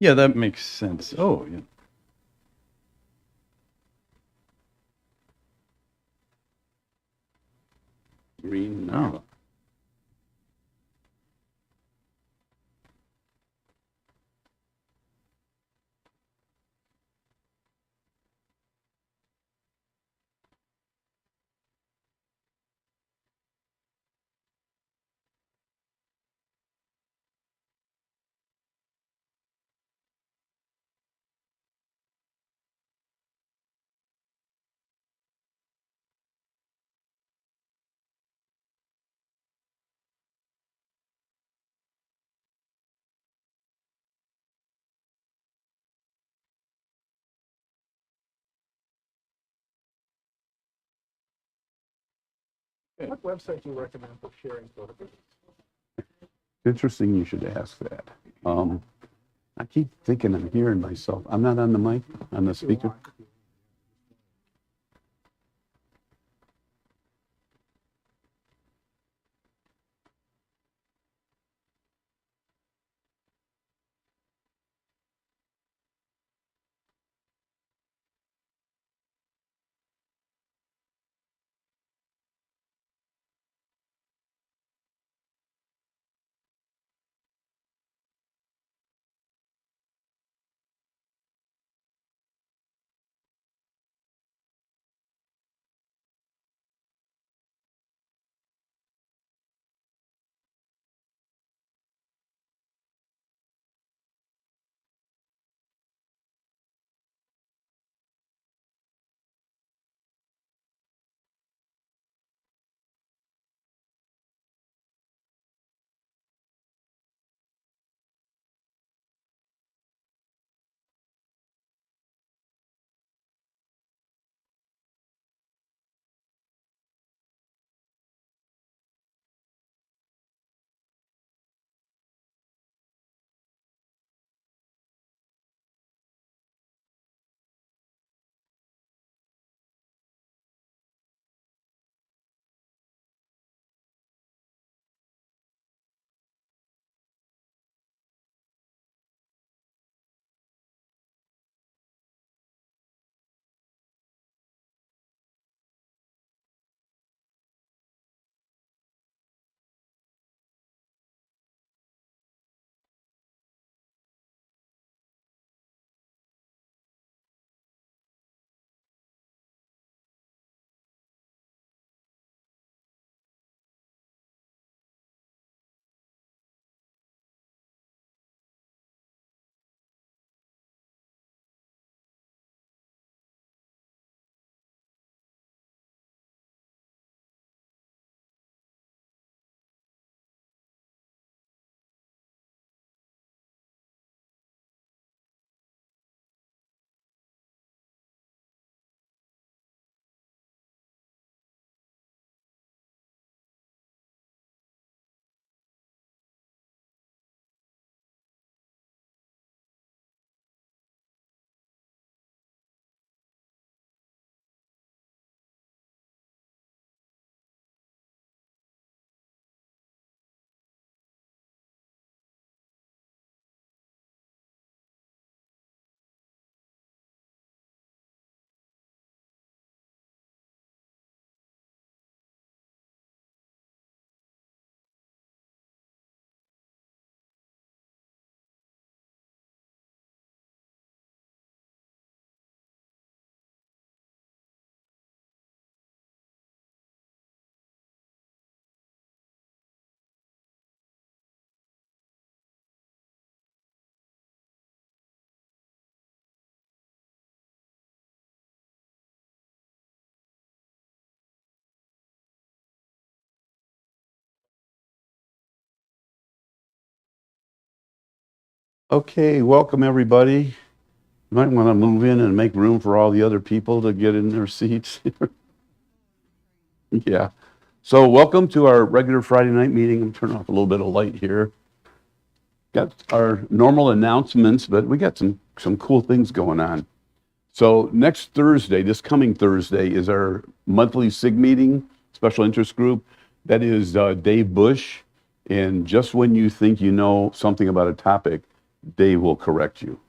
Yeah, that makes sense. Oh, yeah. Green. Oh, What website do you recommend for sharing photographs? Interesting you should ask that. Um, I keep thinking I'm hearing myself. I'm not on the mic, on the speaker. Okay, welcome everybody. You might want to move in and make room for all the other people to get in their seats. Yeah. So welcome to our regular Friday night meeting. I'm turning off a little bit of light here. Got our normal announcements, but we got some cool things going on. So next Thursday, this coming Thursday, is our monthly SIG meeting, special interest group. That is Dave Bush. And just when you think you know something about a topic, Dave will correct you.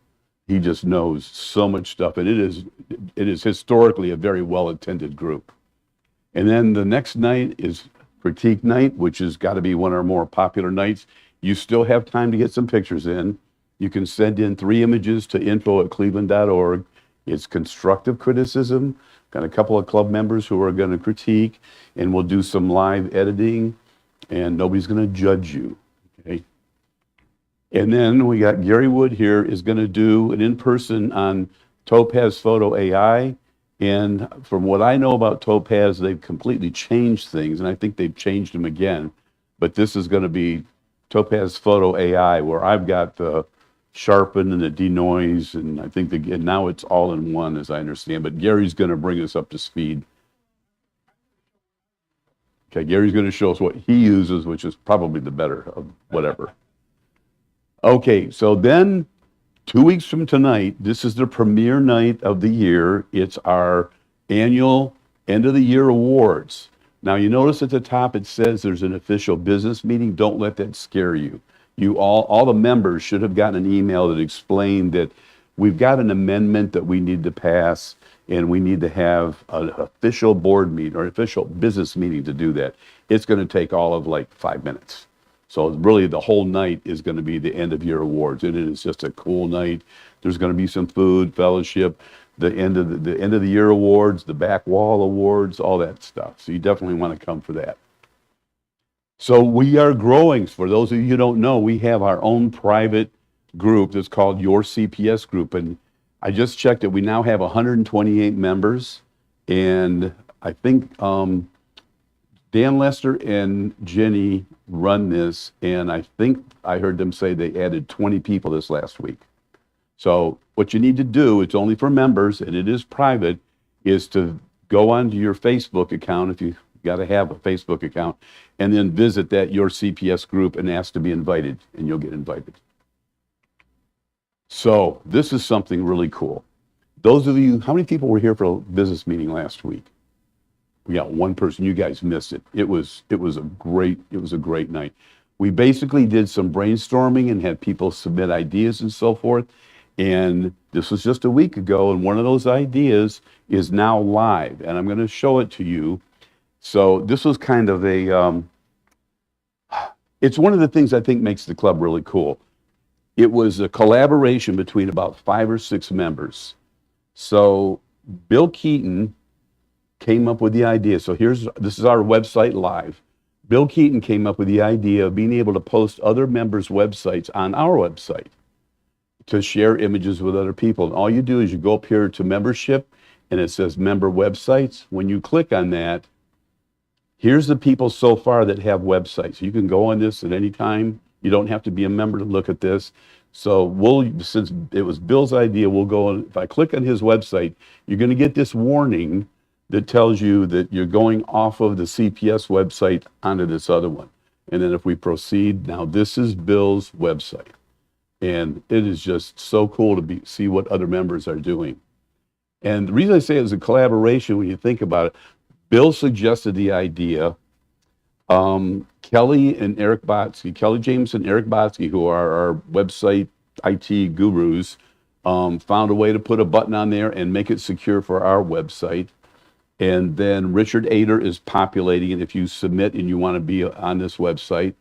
He just knows so much stuff, and it is historically a very well-attended group. And then the next night is critique night, which has got to be one of our more popular nights. You still have time to get some pictures in. You can send in 3 images to info@cleveland.org. It's constructive criticism. Got a couple of club members who are going to critique, and we'll do some live editing, and nobody's going to judge you. Okay. And then we got Gary Wood here is going to do an in-person on Topaz Photo AI. And from what I know about Topaz, they've completely changed things, and I think they've changed them again. But this is going to be Topaz Photo AI, where I've got the sharpen and the denoise, and I think and now it's all in one, as I understand. But Gary's going to bring us up to speed. Okay, Gary's going to show us what he uses, which is probably the better of whatever. Okay, so then 2 weeks from tonight, this is the premiere night of the year. It's our annual end of the year awards. Now you notice at the top it says there's an official business meeting. Don't let that scare you. You all the members should have gotten an email that explained that we've got an amendment that we need to pass, and we need to have an official board meeting or official business meeting to do that. It's going to take all of like 5 minutes. So really the whole night is going to be the end of year awards, and it is just a cool night. There's going to be some food, fellowship, the end of the year awards, the back wall awards, all that stuff. So you definitely want to come for that. So we are growing. For those of you who don't know, we have our own private group that's called Your CPS Group, and I just checked it. We now have 128 members, and I think Dan Lester and Jenny run this, and I think I heard them say they added 20 people this last week. So what you need to do, it's only for members and it is private, is to go onto your Facebook account, if you got to have a Facebook account, and then visit that Your CPS Group and ask to be invited, and you'll get invited. So this is something really cool. Those of you, how many people were here for a business meeting last week? We got one person. You guys missed it. It was a great night. We basically did some brainstorming and had people submit ideas and so forth. And this was just a week ago, and one of those ideas is now live, and I'm going to show it to you. So this was kind of it's one of the things I think makes the club really cool. It was a collaboration between about 5 or 6 members. So Bill Keaton came up with the idea. So this is our website live. Bill Keaton came up with the idea of being able to post other members' websites on our website to share images with other people. And all you do is you go up here to membership, and it says member websites. When you click on that, here's the people so far that have websites. You can go on this at any time. You don't have to be a member to look at this. So since it was Bill's idea, we'll go on. If I click on his website, you're going to get this warning that tells you that you're going off of the CPS website onto this other one. And then if we proceed, now this is Bill's website. And it is just so cool to see what other members are doing. And the reason I say it was a collaboration, when you think about it, Bill suggested the idea. Kelly and Eric Botsky, Kelly James and Eric Botsky, who are our website IT gurus, found a way to put a button on there and make it secure for our website. And then Richard Ader is populating it if you submit and you want to be on this website.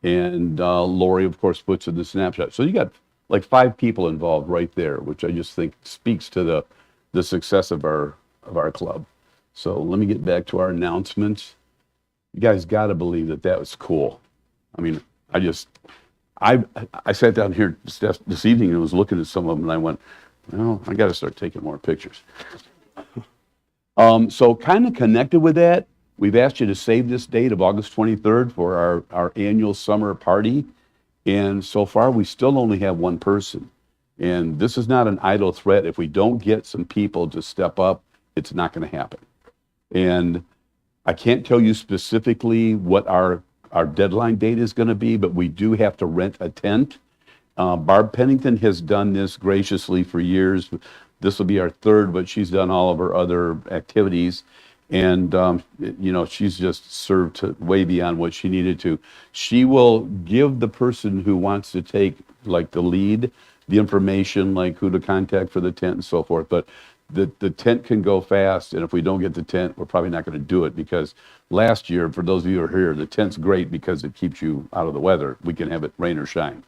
And Lori, of course, puts in the snapshot. So you got like 5 people involved right there, which I just think speaks to the success of our club. So let me get back to our announcements. You guys got to believe that was cool. I mean, I sat down here this evening and was looking at some of them, and I went, well, I got to start taking more pictures. So kind of connected with that, we've asked you to save this date of August 23rd for our annual summer party. And so far, we still only have 1 person. And this is not an idle threat. If we don't get some people to step up, it's not going to happen. And I can't tell you specifically what our deadline date is going to be, but we do have to rent a tent. Barb Pennington has done this graciously for years. This will be our 3rd, but she's done all of her other activities. And, she's just served way beyond what she needed to. She will give the person who wants to take, like, the lead, the information, like who to contact for the tent and so forth. But the tent can go fast, and if we don't get the tent, we're probably not going to do it, because last year, for those of you who are here, the tent's great because it keeps you out of the weather. We can have it rain or shine.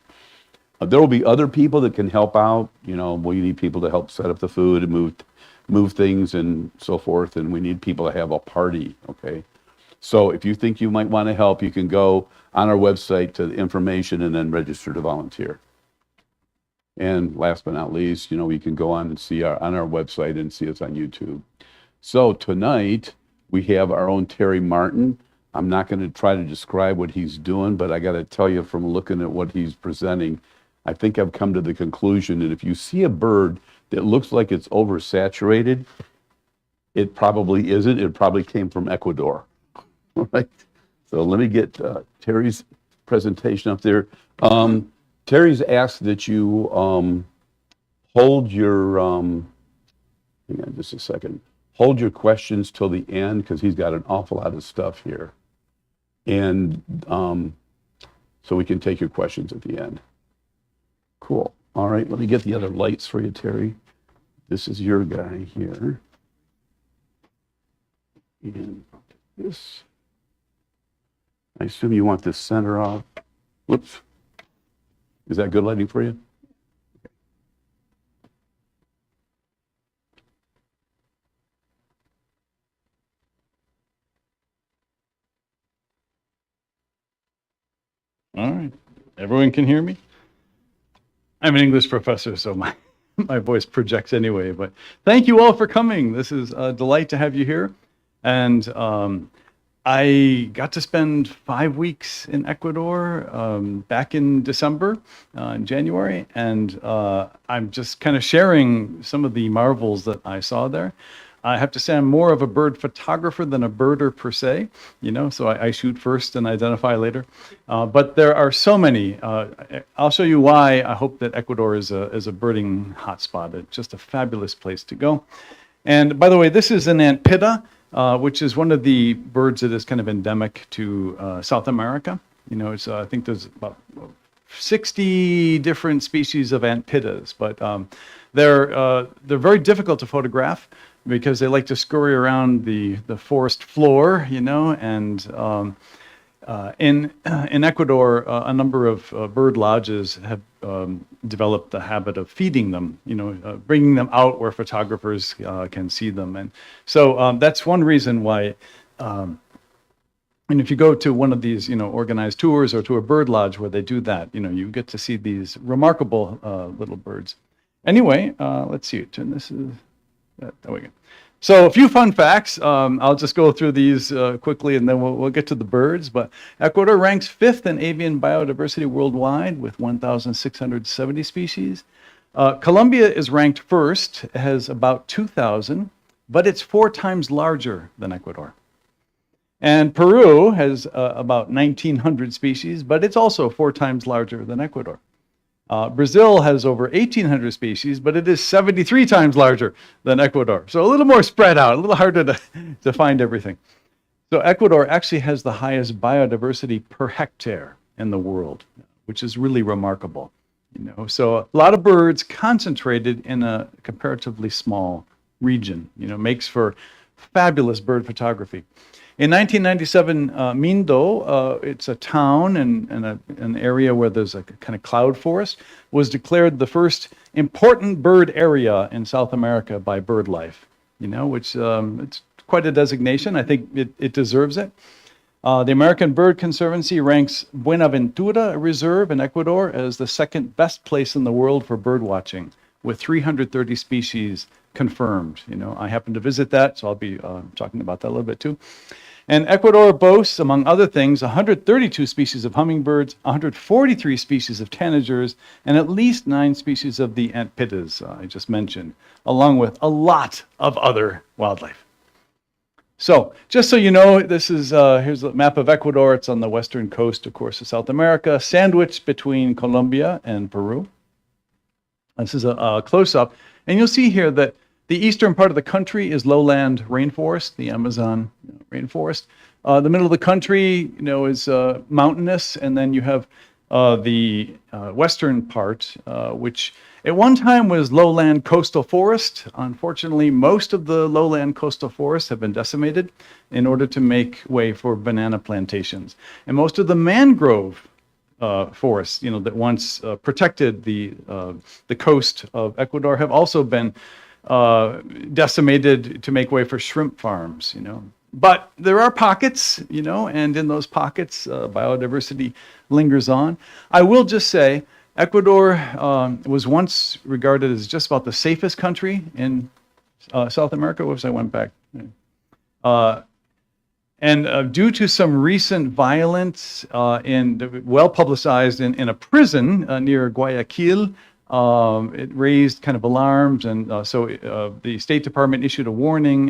There will be other people that can help out. We need people to help set up the food and move things and so forth, and we need people to have a party, okay? So if you think you might want to help, you can go on our website to the information and then register to volunteer. And last but not least, you can go on and see on our website and see us on YouTube. So tonight, we have our own Terry Martin. I'm not going to try to describe what he's doing, but I got to tell you, from looking at what he's presenting, I think I've come to the conclusion that if you see a bird that looks like it's oversaturated, it probably isn't. It probably came from Ecuador. All right. So let me get Terry's presentation up there. Terry's asked that you hold your, hang on just a second, hold your questions till the end, because he's got an awful lot of stuff here. And so we can take your questions at the end. Cool. All right, let me get the other lights for you, Terry. This is your guy here. And this, I assume you want this center off. Whoops. Is that good lighting for you? All right. Everyone can hear me? I'm an English professor, so my voice projects anyway. But thank you all for coming. This is a delight to have you here. And I got to spend 5 weeks in Ecuador back in December, in January. And I'm just kind of sharing some of the marvels that I saw there. I have to say I'm more of a bird photographer than a birder per se, so I shoot first and identify later. But there are so many. I'll show you why I hope that Ecuador is a birding hotspot. It's just a fabulous place to go. And by the way, this is an antpitta, which is one of the birds that is kind of endemic to South America. I think there's about 60 different species of antpittas, but they're very difficult to photograph, because they like to scurry around the forest floor, and in Ecuador, a number of bird lodges have developed the habit of feeding them, bringing them out where photographers can see them. And so that's one reason why, and if you go to one of these, organized tours or to a bird lodge where they do that, you get to see these remarkable little birds. Anyway, let's see, turn this is... There we go. So a few fun facts. I'll just go through these quickly, and then we'll get to the birds. But Ecuador ranks 5th in avian biodiversity worldwide with 1,670 species. Colombia is ranked 1st, it has about 2,000, but it's 4 times larger than Ecuador. And Peru has about 1,900 species, but it's also 4 times larger than Ecuador. Brazil has over 1,800 species, but it is 73 times larger than Ecuador. So a little more spread out, a little harder to find everything. So Ecuador actually has the highest biodiversity per hectare in the world, which is really remarkable. So a lot of birds concentrated in a comparatively small region, makes for fabulous bird photography. In 1997, Mindo, it's a town and an area where there's a kind of cloud forest, was declared the first important bird area in South America by BirdLife, which it's quite a designation. I think it deserves it. The American Bird Conservancy ranks Buenaventura Reserve in Ecuador as the 2nd best place in the world for bird watching, with 330 species confirmed. I happen to visit that, so I'll be talking about that a little bit too. And Ecuador boasts, among other things, 132 species of hummingbirds, 143 species of tanagers, and at least 9 species of the antpittas I just mentioned, along with a lot of other wildlife. So, just so you know, this is here's a map of Ecuador. It's on the western coast, of course, of South America, sandwiched between Colombia and Peru. This is a close-up, and you'll see here that The eastern part of the country is lowland rainforest, the Amazon rainforest. The middle of the country, is mountainous, and then you have the western part, which at one time was lowland coastal forest. Unfortunately, most of the lowland coastal forests have been decimated in order to make way for banana plantations. And most of the mangrove forests, that once protected the coast of Ecuador have also been decimated to make way for shrimp farms, But there are pockets, and in those pockets, biodiversity lingers on. I will just say, Ecuador was once regarded as just about the safest country in South America. Whoops, I went back. And due to some recent violence and well publicized in a prison near Guayaquil, it raised kind of alarms, and so the State Department issued a warning,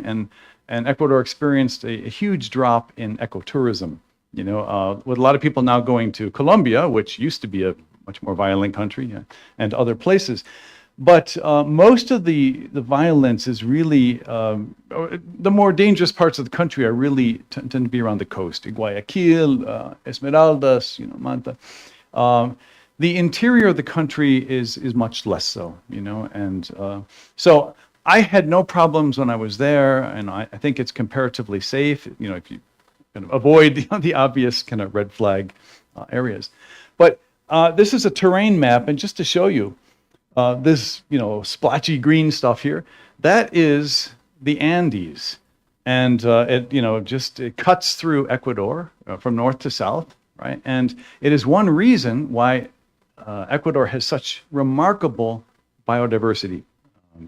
and Ecuador experienced a huge drop in ecotourism. With a lot of people now going to Colombia, which used to be a much more violent country, and other places. But most of the violence is really, the more dangerous parts of the country are really tend to be around the coast. Guayaquil, Esmeraldas, Manta. The interior of the country is much less so, and so I had no problems when I was there, and I think it's comparatively safe, if you kind of avoid the obvious kind of red flag areas. But this is a terrain map, and just to show you, this, splotchy green stuff here, that is the Andes. And it cuts through Ecuador from north to south, right? And it is one reason why Ecuador has such remarkable biodiversity,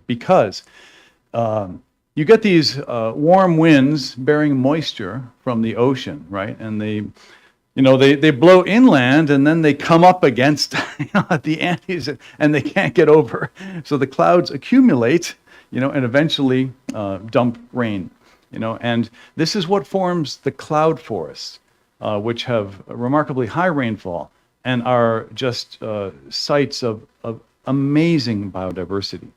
because you get these warm winds bearing moisture from the ocean, right? And they blow inland, and then they come up against the Andes, and they can't get over. So the clouds accumulate, and eventually dump rain, And this is what forms the cloud forests, which have remarkably high rainfall and are just sites of amazing biodiversity.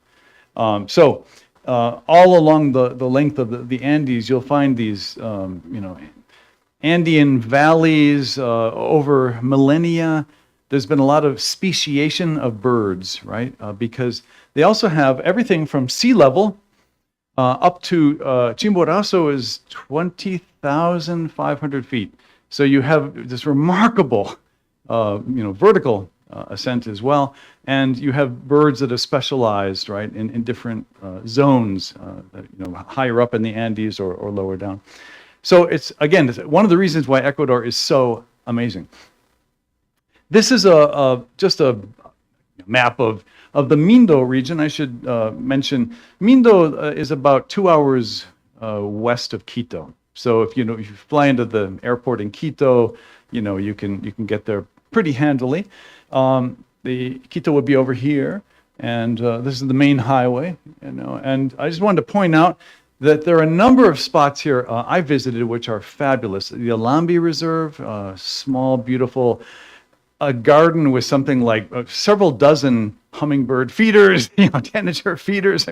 So all along the length of the Andes, you'll find these, Andean valleys over millennia. There's been a lot of speciation of birds, right? Because they also have everything from sea level up to Chimborazo is 20,500 feet. So you have this remarkable, vertical ascent as well, and you have birds that are specialized, right, in different zones, higher up in the Andes or lower down. So it's one of the reasons why Ecuador is so amazing. This is just a map of the Mindo region. I should mention Mindo is about 2 hours west of Quito. So if you fly into the airport in Quito, you can get there pretty handily. The Quito would be over here, and this is the main highway. And I just wanted to point out that there are a number of spots here I visited which are fabulous. The Alambi Reserve, small, beautiful, a garden with something like several dozen hummingbird feeders, tanager feeders.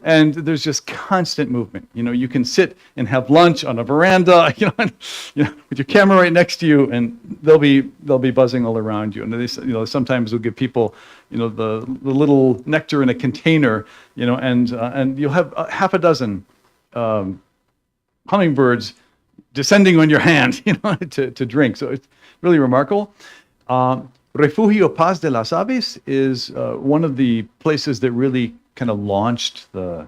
And there's just constant movement. You can sit and have lunch on a veranda, with your camera right next to you, and they'll be buzzing all around you. And they, sometimes they'll give people, the little nectar in a container, and you'll have half a dozen hummingbirds descending on your hand, to drink. So it's really remarkable. Refugio Paz de las Aves is one of the places that really kind of launched the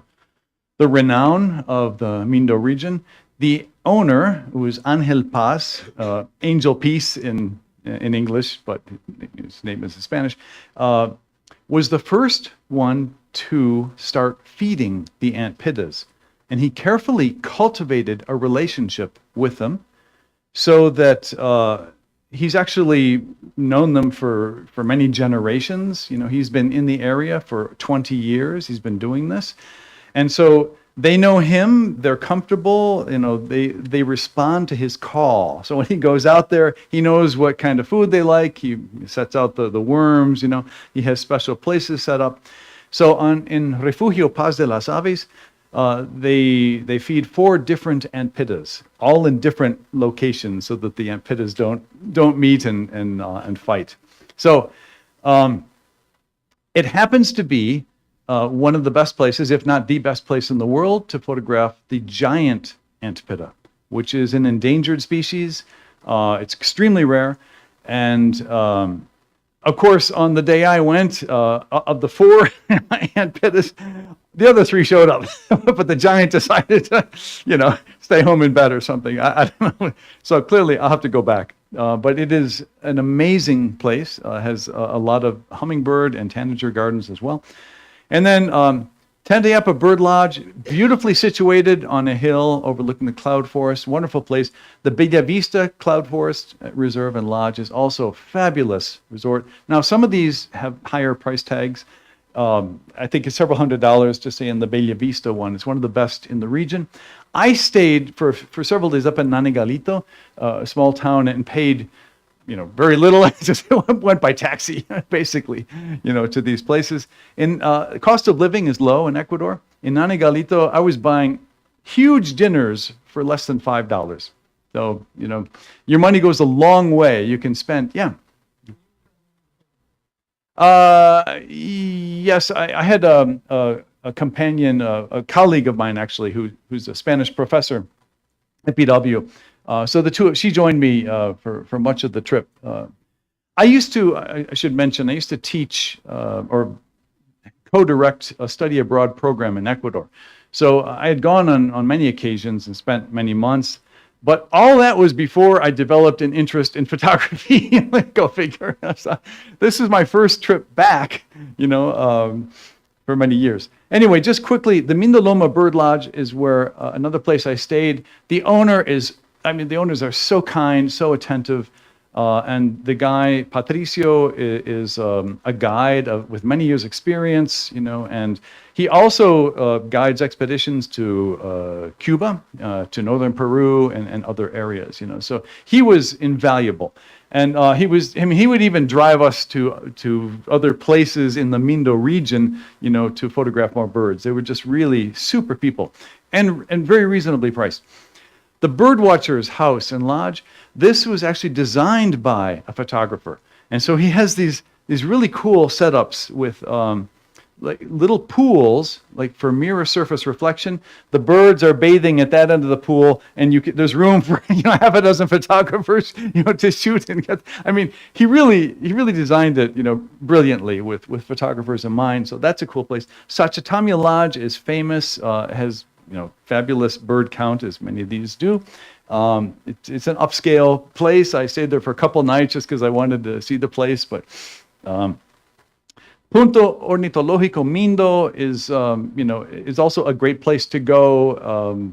renown of the Mindo region. The owner, who is Angel Paz, Angel Peace in English, but his name is in Spanish, was the first one to start feeding the ant pittas. And he carefully cultivated a relationship with them so that he's actually known them for many generations. He's been in the area for 20 years. He's been doing this. And so they know him, they're comfortable, they respond to his call. So when he goes out there, he knows what kind of food they like. He sets out the worms, he has special places set up. So in Refugio Paz de las Aves, they feed 4 different antpidas, all in different locations, so that the antpidas don't meet and fight. So it happens to be one of the best places, if not the best place in the world, to photograph the giant antpida, which is an endangered species. It's extremely rare, and of course, on the day I went, of the 4 antpidas, the other 3 showed up, but the giant decided to, stay home in bed or something. I don't know. So clearly, I'll have to go back. But it is an amazing place. Has a lot of hummingbird and tanager gardens as well. And then Tandayapa Bird Lodge, beautifully situated on a hill overlooking the cloud forest, wonderful place. The Bella Vista Cloud Forest Reserve and Lodge is also a fabulous resort. Now, some of these have higher price tags. I think it's several $100s to stay in the Bella Vista one. It's one of the best in the region. I stayed for several days up in Nanigalito, a small town, and paid very little. I just went by taxi, basically, to these places. And cost of living is low in Ecuador. In Nanigalito, I was buying huge dinners for less than $5. So, your money goes a long way. You can spend, yeah. Yes, I had a companion, a colleague of mine, actually, who's a Spanish professor at BW. So she joined me for much of the trip. I should mention, I used to teach or co-direct a study abroad program in Ecuador. So I had gone on many occasions and spent many months, but all that was before I developed an interest in photography. Go figure. So this is my first trip back, for many years. Anyway, just quickly, the Mindoloma Bird Lodge is where another place I stayed. The owners are so kind, so attentive. And the guy, Patricio, is a guide with many years' experience, and he also guides expeditions to Cuba, to northern Peru, and other areas, So he was invaluable. And he would even drive us to other places in the Mindo region, to photograph more birds. They were just really super people and very reasonably priced. The birdwatcher's house and lodge, this was actually designed by a photographer. And so he has these really cool setups with like little pools, like for mirror surface reflection. The birds are bathing at that end of the pool, and there's room for half a dozen photographers to shoot and get. He really designed it brilliantly with photographers in mind. So that's a cool place. Sachatamia Lodge is famous, has fabulous bird count, as many of these do. It's an upscale place. I stayed there for a couple nights just because I wanted to see the place. But Punto Ornitológico Mindo is also a great place to go.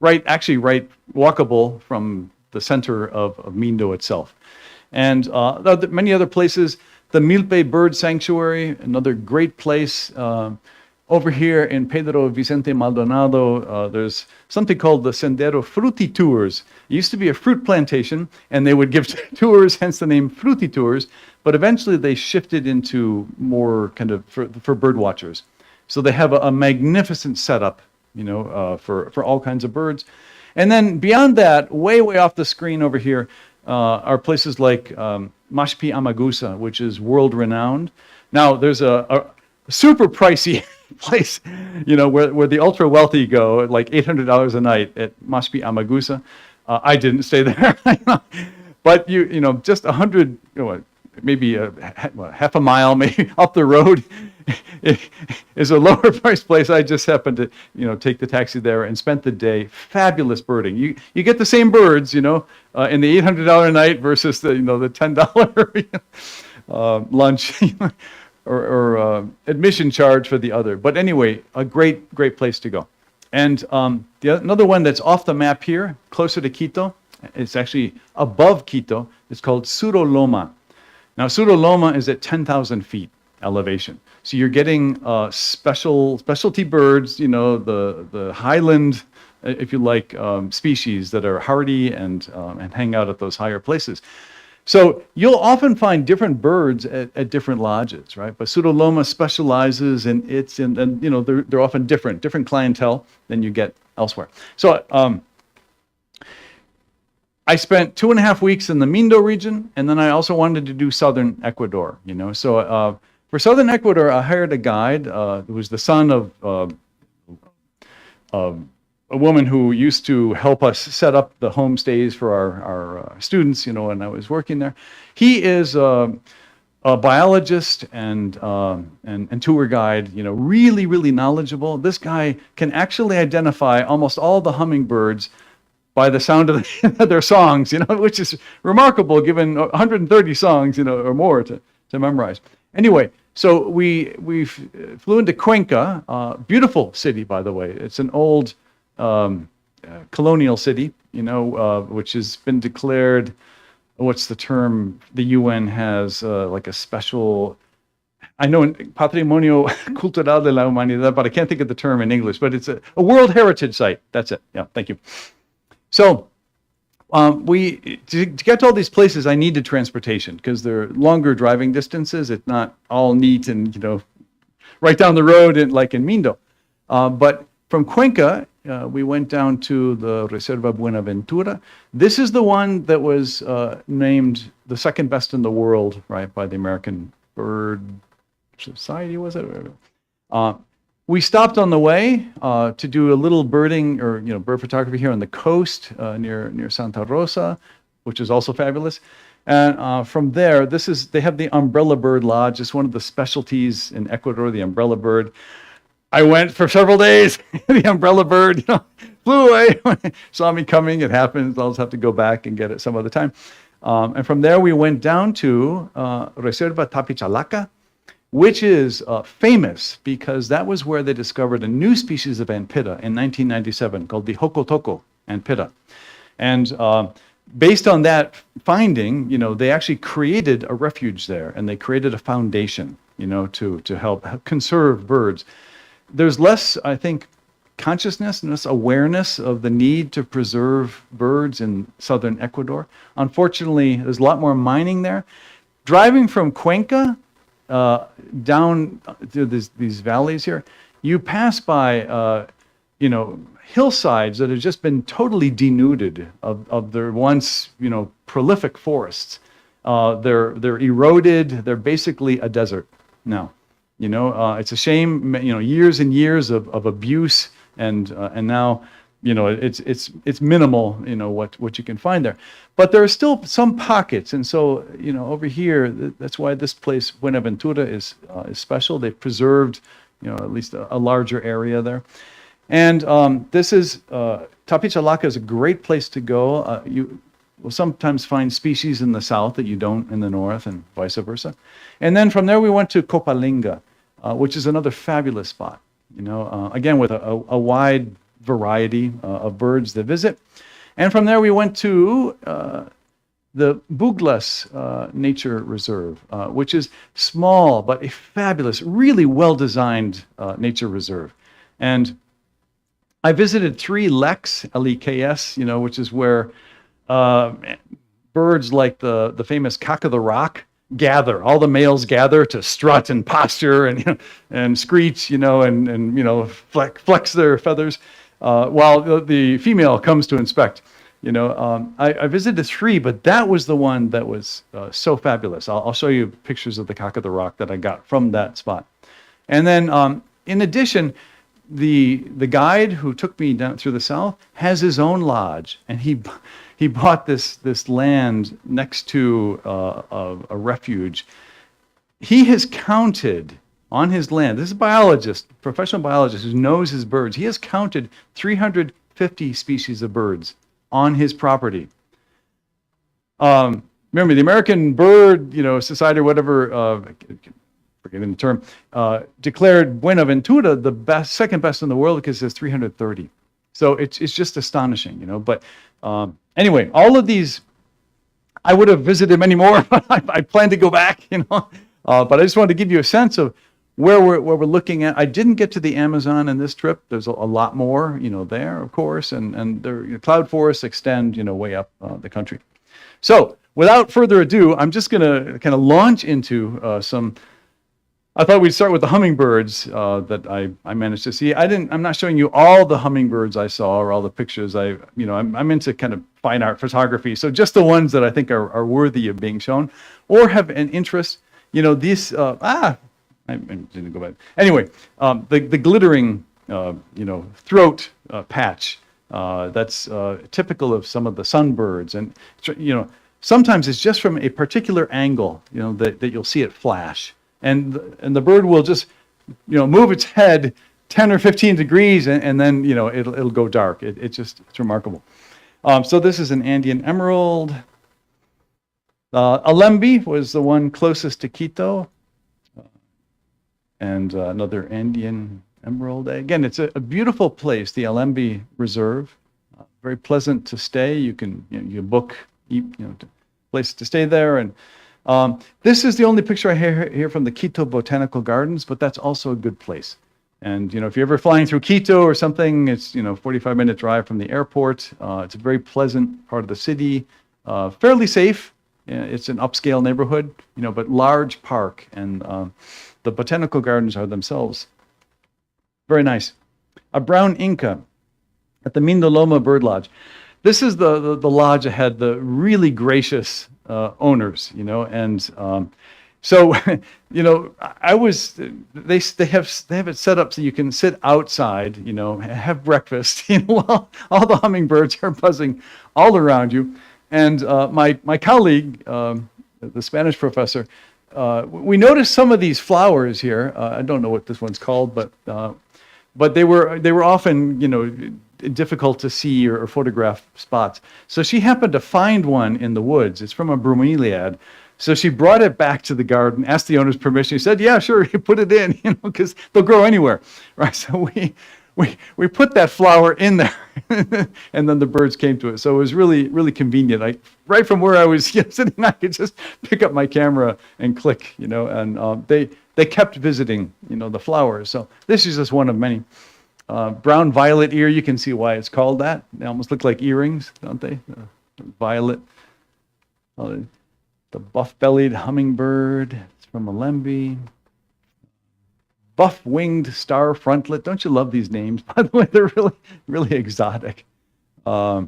Right walkable from the center of Mindo itself, and many other places. The Milpe Bird Sanctuary, another great place. Over here in Pedro Vicente Maldonado, there's something called the Sendero Fruti Tours. It used to be a fruit plantation, and they would give tours, hence the name Fruti Tours, but eventually they shifted into more kind of for bird watchers. So they have a magnificent setup, for all kinds of birds. And then beyond that, way off the screen over here, are places like Mashpi Amagusa, which is world-renowned. Now, there's a super pricey place, where the ultra wealthy go, like $800 a night at Mashpi Amagusa. I didn't stay there, but just 100, maybe half a mile, maybe up the road, is a lower price place. I just happened to, take the taxi there and spent the day. Fabulous birding. You get the same birds, in the $800 a night versus the $10 lunch. Or admission charge for the other. But anyway, a great place to go. And another one that's off the map here, closer to Quito, it's actually above Quito, it's called Suro Loma. Now, Suro Loma is at 10,000 feet elevation. So you're getting specialty birds, the highland, if you like, species that are hardy and hang out at those higher places. So you'll often find different birds at different lodges, right? But Pseudoloma specializes in its, and you know, they're often different clientele than you get elsewhere. So I spent 2.5 weeks in the Mindo region, and then I also wanted to do southern Ecuador, you know. So for southern Ecuador, I hired a guide who was the son of a woman who used to help us set up the homestays for our students, you know, when I was working there. He is a biologist and tour guide, you know, really knowledgeable. This guy can actually identify almost all the hummingbirds by the sound of their songs, you know, which is remarkable given 130 songs, you know, or more to memorize. Anyway, so we flew into Cuenca, beautiful city, by the way. It's an old colonial city, you know, which has been declared, what's the term the UN has, like a special, I know in Patrimonio Cultural de la Humanidad, but I can't think of the term in English, but it's a World Heritage Site. That's it. Yeah, thank you. So to get to all these places, I needed transportation because they're longer driving distances. It's not all neat and, you know, right down the road like in Mindo. But from Cuenca, we went down to the Reserva Buenaventura. This is the one that was named the second best in the world, right, by the American Bird Society, was it? We stopped on the way to do a little birding or, you know, bird photography here on the coast near Santa Rosa, which is also fabulous. And from there, they have the umbrella bird lodge. It's one of the specialties in Ecuador, the umbrella bird. I went for several days. The umbrella bird, you know, flew away. Saw me coming. It happens. I'll just have to go back and get it some other time. And from there, we went down to Reserva Tapichalaca, which is famous because that was where they discovered a new species of antpitta in 1997 called the Hocotoko antpitta. And based on that finding, you know, they actually created a refuge there, and they created a foundation, you know, to help conserve birds. There's less, I think, consciousness and less awareness of the need to preserve birds in southern Ecuador. Unfortunately, there's a lot more mining there. Driving from Cuenca down to these valleys here, you pass by, you know, hillsides that have just been totally denuded of their once, you know, prolific forests. They're eroded. They're basically a desert now. You know, it's a shame. You know, years and years of abuse, and now, you know, it's minimal. You know what you can find there, but there are still some pockets, and so, you know, over here, that's why this place Buenaventura is special. They've preserved, you know, at least a larger area there, and this is Tapichalaca is a great place to go. You will sometimes find species in the south that you don't in the north, and vice versa. And then from there we went to Copalinga, which is another fabulous spot. You know, again with a wide variety of birds that visit. And from there we went to the Buglas Nature Reserve, which is small but a fabulous, really well-designed nature reserve. And I visited 3 leks, L-E-K-S, you know, which is where birds like the famous cock of the rock gather. All the males gather to strut and posture and, you know, and screech, you know, and you know, flex their feathers, while the female comes to inspect. You know, I visited 3, but that was the one that was so fabulous. I'll show you pictures of the cock of the rock that I got from that spot. And then, in addition, the guide who took me down through the south has his own lodge, and he bought this land next to a refuge. He has counted on his land. This is a biologist, professional biologist who knows his birds. He has counted 350 species of birds on his property. Remember, the American Bird, you know, Society or whatever, forgetting the term, declared Buenaventura the second best in the world because there's 330. So it's just astonishing, you know. But anyway, all of these, I would have visited many more. I plan to go back, you know. But I just wanted to give you a sense of where we're looking at. I didn't get to the Amazon in this trip. There's a lot more, you know, there, of course, and the cloud forests extend, you know, way up the country. So without further ado, I'm just going to kind of launch into some. I thought we'd start with the hummingbirds that I managed to see. I'm not showing you all the hummingbirds I saw or all the pictures. I'm into kind of fine art photography, so just the ones that I think are worthy of being shown or have an interest. These. I didn't go back. Anyway, the glittering, throat patch. That's typical of some of the sunbirds, and sometimes it's just from a particular angle, that you'll see it flash, and the bird will just, move its head 10 or 15 degrees, and then it'll go dark. It's remarkable. So this is an Andean emerald. Alembi was the one closest to Quito, and another Andean emerald. Again, it's a beautiful place, the Alembi Reserve. Very pleasant to stay. You can you book place to stay there. And this is the only picture I have here from the Quito Botanical Gardens, but that's also a good place. And if you're ever flying through Quito or something, it's 45-minute drive from the airport. It's a very pleasant part of the city, fairly safe. It's an upscale neighborhood, but large park, and the botanical gardens are themselves very nice. A brown Inca at the Mindoloma Bird Lodge. This is the lodge that had the really gracious owners, and so I was they have it set up so you can sit outside, have breakfast, while all the hummingbirds are buzzing all around you. And my colleague, the Spanish professor, we noticed some of these flowers here. I don't know what this one's called, but they were often difficult to see or photograph spots. So she happened to find one in the woods. It's from a bromeliad. So she brought it back to the garden, asked the owner's permission. He said, "Yeah, sure, you put it in, because they'll grow anywhere." Right? So we put that flower in there, and then the birds came to it. So it was really, really convenient. Right from where I was sitting, I could just pick up my camera and click, and they kept visiting, the flowers. So this is just one of many. Brown violet ear, you can see why it's called that. They almost look like earrings, don't they? Violet. The buff-bellied hummingbird, it's from Alembi. Buff-winged star frontlet. Don't you love these names? By the way, they're really, really exotic. Yeah.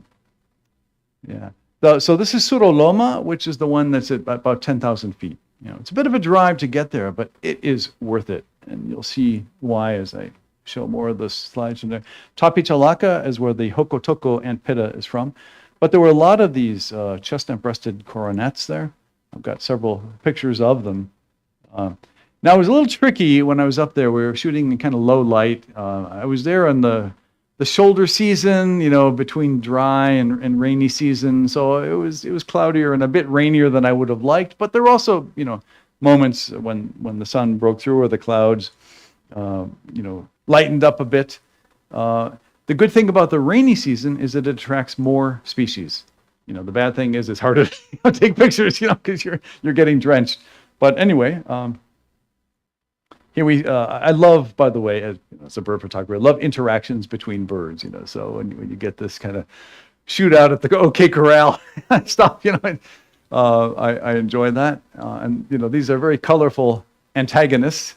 So this is Suroloma, which is the one that's at about 10,000 feet. It's a bit of a drive to get there, but it is worth it. And you'll see why as I show more of the slides from there. Tapichalaka is where the Hokotoko ant pitta is from. But there were a lot of these chestnut-breasted coronets there. I've got several pictures of them. Now, it was a little tricky when I was up there. We were shooting in kind of low light. I was there in the shoulder season, between dry and rainy season. So it was cloudier and a bit rainier than I would have liked. But there were also, moments when the sun broke through or the clouds, lightened up a bit. The good thing about the rainy season is that it attracts more species. The bad thing is it's harder to take pictures, because you're getting drenched. But anyway, here I love, by the way, as a bird photographer, I love interactions between birds, so when you get this kind of shootout at the OK Corral stuff, I enjoy that. And, these are very colorful antagonists,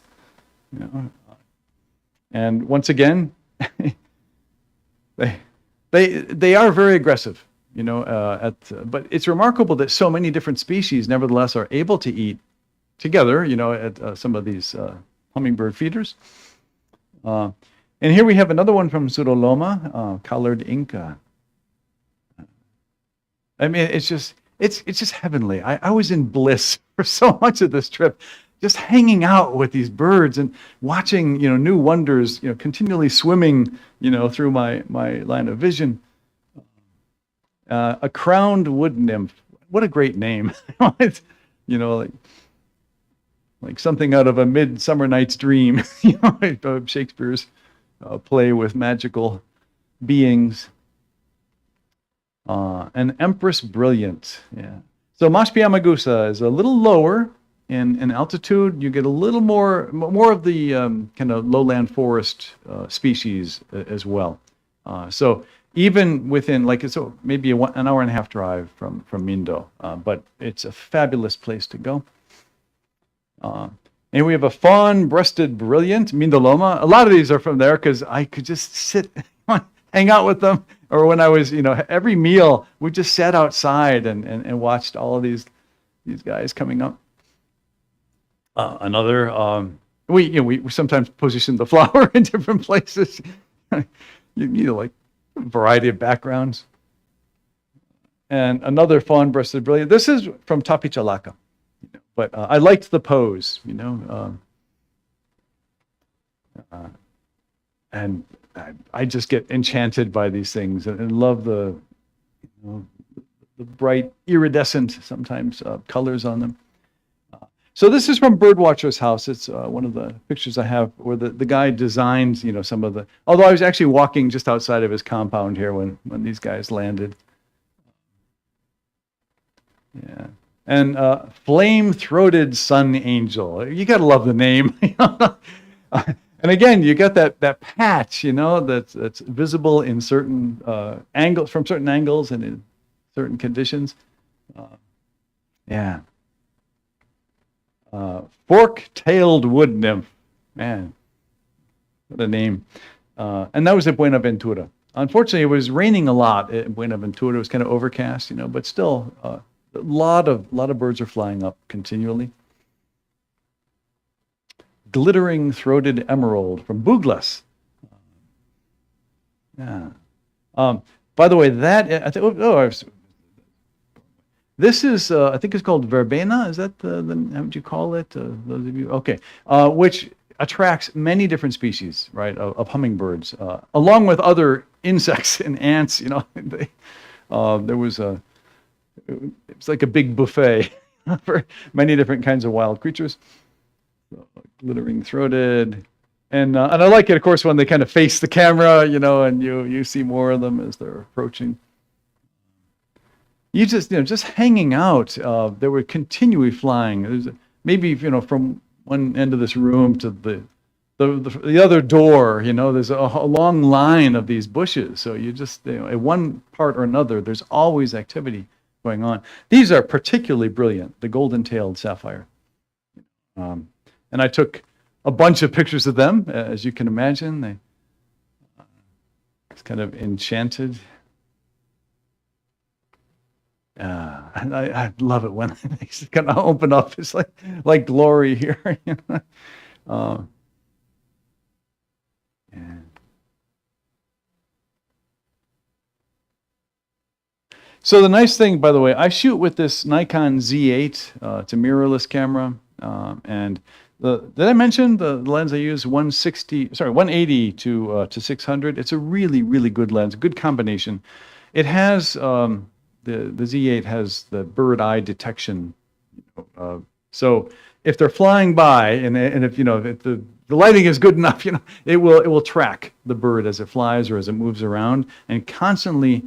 and once again, they are very aggressive, but it's remarkable that so many different species nevertheless are able to eat together, at some of these hummingbird feeders. And here we have another one from Suroloma, collared Inca. I mean, it's just heavenly. I was in bliss for so much of this trip, just hanging out with these birds and watching, new wonders, continually swimming, through my line of vision. A crowned wood nymph. What a great name. It's, like something out of A Midsummer Night's Dream, Shakespeare's play with magical beings. An Empress Brilliant. Yeah. So Mashpiyamagusa is a little lower in altitude. You get a little more of the kind of lowland forest species as well. So even within, like, it's maybe an hour and a half drive from Mindo, but it's a fabulous place to go. And we have a fawn-breasted brilliant, Mindoloma. A lot of these are from there because I could just sit, hang out with them. Or when I was, every meal, we just sat outside and watched all of these guys coming up. We sometimes position the flower in different places. Like a variety of backgrounds. And another fawn-breasted brilliant. This is from Tapichalaka. But I liked the pose, and I just get enchanted by these things and love the bright iridescent sometimes colors on them. So this is from Birdwatcher's house. It's one of the pictures I have where the guy designed, some of the. Although I was actually walking just outside of his compound here when these guys landed. Yeah. And flame-throated sun angel. You gotta love the name. And again, you got that patch, that's visible in certain angles, from certain angles and in certain conditions. Yeah. Fork-tailed wood nymph. Man, what a name. And that was at Buenaventura. Unfortunately, it was raining a lot at Buenaventura. It was kind of overcast, but still. A lot of birds are flying up continually. Glittering throated emerald from Buglas. Yeah. By the way, this is I think it's called verbena. Is that how would you call it? Those of you, okay. Which attracts many different species, right, of hummingbirds, along with other insects and ants. There was it's like a big buffet for many different kinds of wild creatures. So, glittering throated, and I like it, of course, when they kind of face the camera, and you see more of them as they're approaching. You just hanging out. They were continually flying. There's maybe from one end of this room to the other door. There's a long line of these bushes. So you just at one part or another, there's always activity going on. These are particularly brilliant, the golden-tailed sapphire. And I took a bunch of pictures of them, as you can imagine. It's kind of enchanted. And I love it when they kind of open up. It's like glory here. Yeah. So the nice thing, by the way, I shoot with this Nikon Z8. It's a mirrorless camera, and did I mention the lens I use? 180 to 600. It's a really, really good lens, a good combination. It has the Z8 has the bird eye detection. So if they're flying by, and if if the lighting is good enough, it will track the bird as it flies or as it moves around, and constantly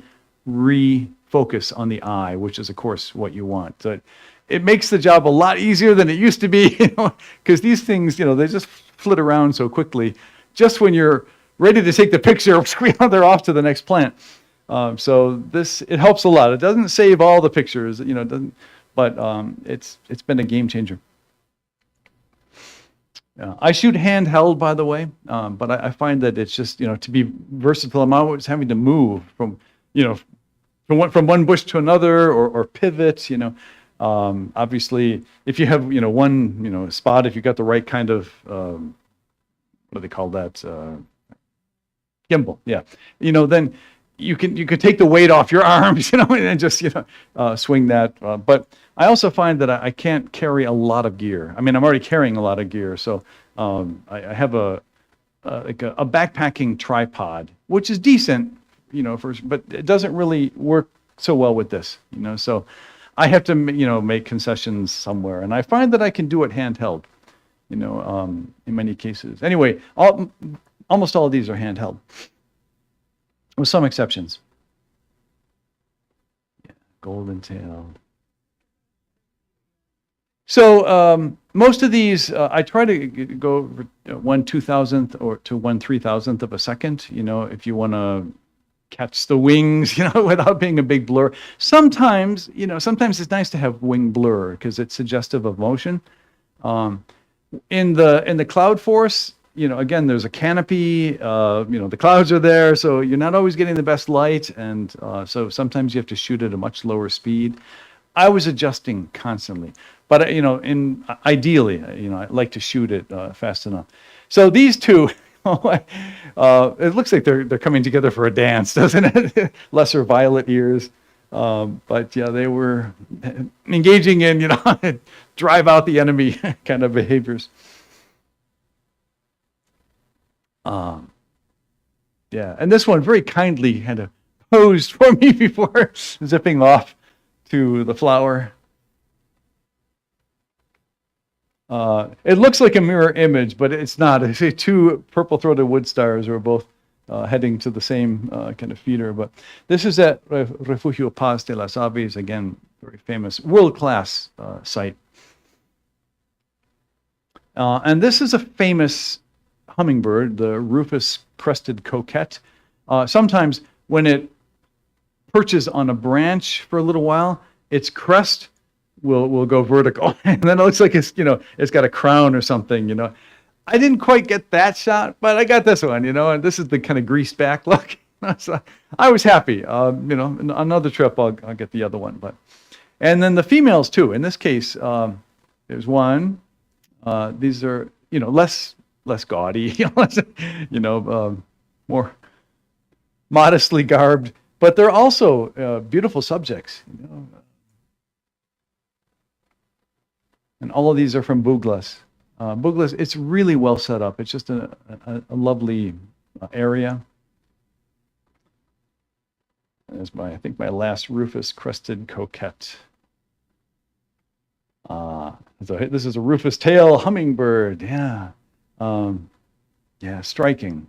refocus on the eye, which is, of course, what you want. So it makes the job a lot easier than it used to be, because these things, they just flit around so quickly. Just when you're ready to take the picture, they're off to the next plant. So it helps a lot. It doesn't save all the pictures, it doesn't, but it's been a game changer. I shoot handheld, by the way, but I find that it's just, to be versatile, I'm always having to move from one bush to another or pivot, obviously if you have, one, spot, if you've got the right kind of, what do they call that? Gimbal. Yeah. Then you can take the weight off your arms, and just, swing that. But I also find that I can't carry a lot of gear. I mean, I'm already carrying a lot of gear. So I have a backpacking tripod, which is decent, but it doesn't really work so well with this, so I have to, make concessions somewhere. And I find that I can do it handheld, in many cases. Anyway, almost all of these are handheld, with some exceptions. Yeah, golden tail. So most of these, I try to go 1/2000th or to 1/3000th of a second. If you want to catch the wings, without being a big blur. Sometimes, sometimes it's nice to have wing blur because it's suggestive of motion. In the cloud forest, again, there's a canopy, the clouds are there, so you're not always getting the best light, and so sometimes you have to shoot at a much lower speed. I was adjusting constantly, but ideally, I like to shoot it fast enough. So these two, it looks like they're coming together for a dance, doesn't it? Lesser violet ears, but yeah, they were engaging in drive out the enemy kind of behaviors. Yeah, and this one very kindly kind of posed for me before zipping off to the flower. It looks like a mirror image, but it's not. I see two purple-throated wood stars are both heading to the same kind of feeder. But this is at Refugio Paz de las Aves, again, very famous, world-class site. And this is a famous hummingbird, the rufous crested coquette. Sometimes when it perches on a branch for a little while, its crest will go vertical, and then it looks like it's got a crown or something. I didn't quite get that shot, but I got this one. And this is the kind of greased back look. So I was happy. Another trip I'll get the other one, and then the females too. In this case, there's one. These are less gaudy, more modestly garbed, but they're also beautiful subjects. And all of these are from Buglas. Buglas, it's really well set up. It's just a lovely area. There's I think my last rufous crested coquette. So this is a rufous tail hummingbird. Yeah. Yeah, striking,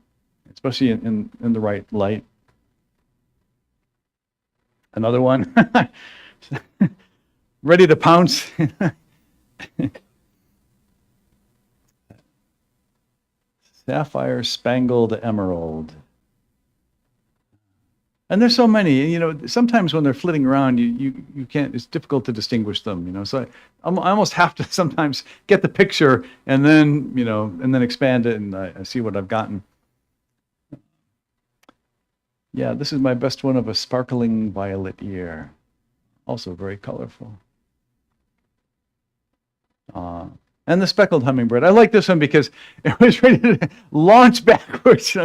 especially in the right light. Another one, ready to pounce. Sapphire spangled emerald. And there's so many, sometimes when they're flitting around, you can't, it's difficult to distinguish them, so I almost have to sometimes get the picture and then, expand it, and I see what I've gotten. Yeah, this is my best one of a sparkling violet ear. Also very colorful. And the speckled hummingbird. I like this one because it was ready to launch backwards,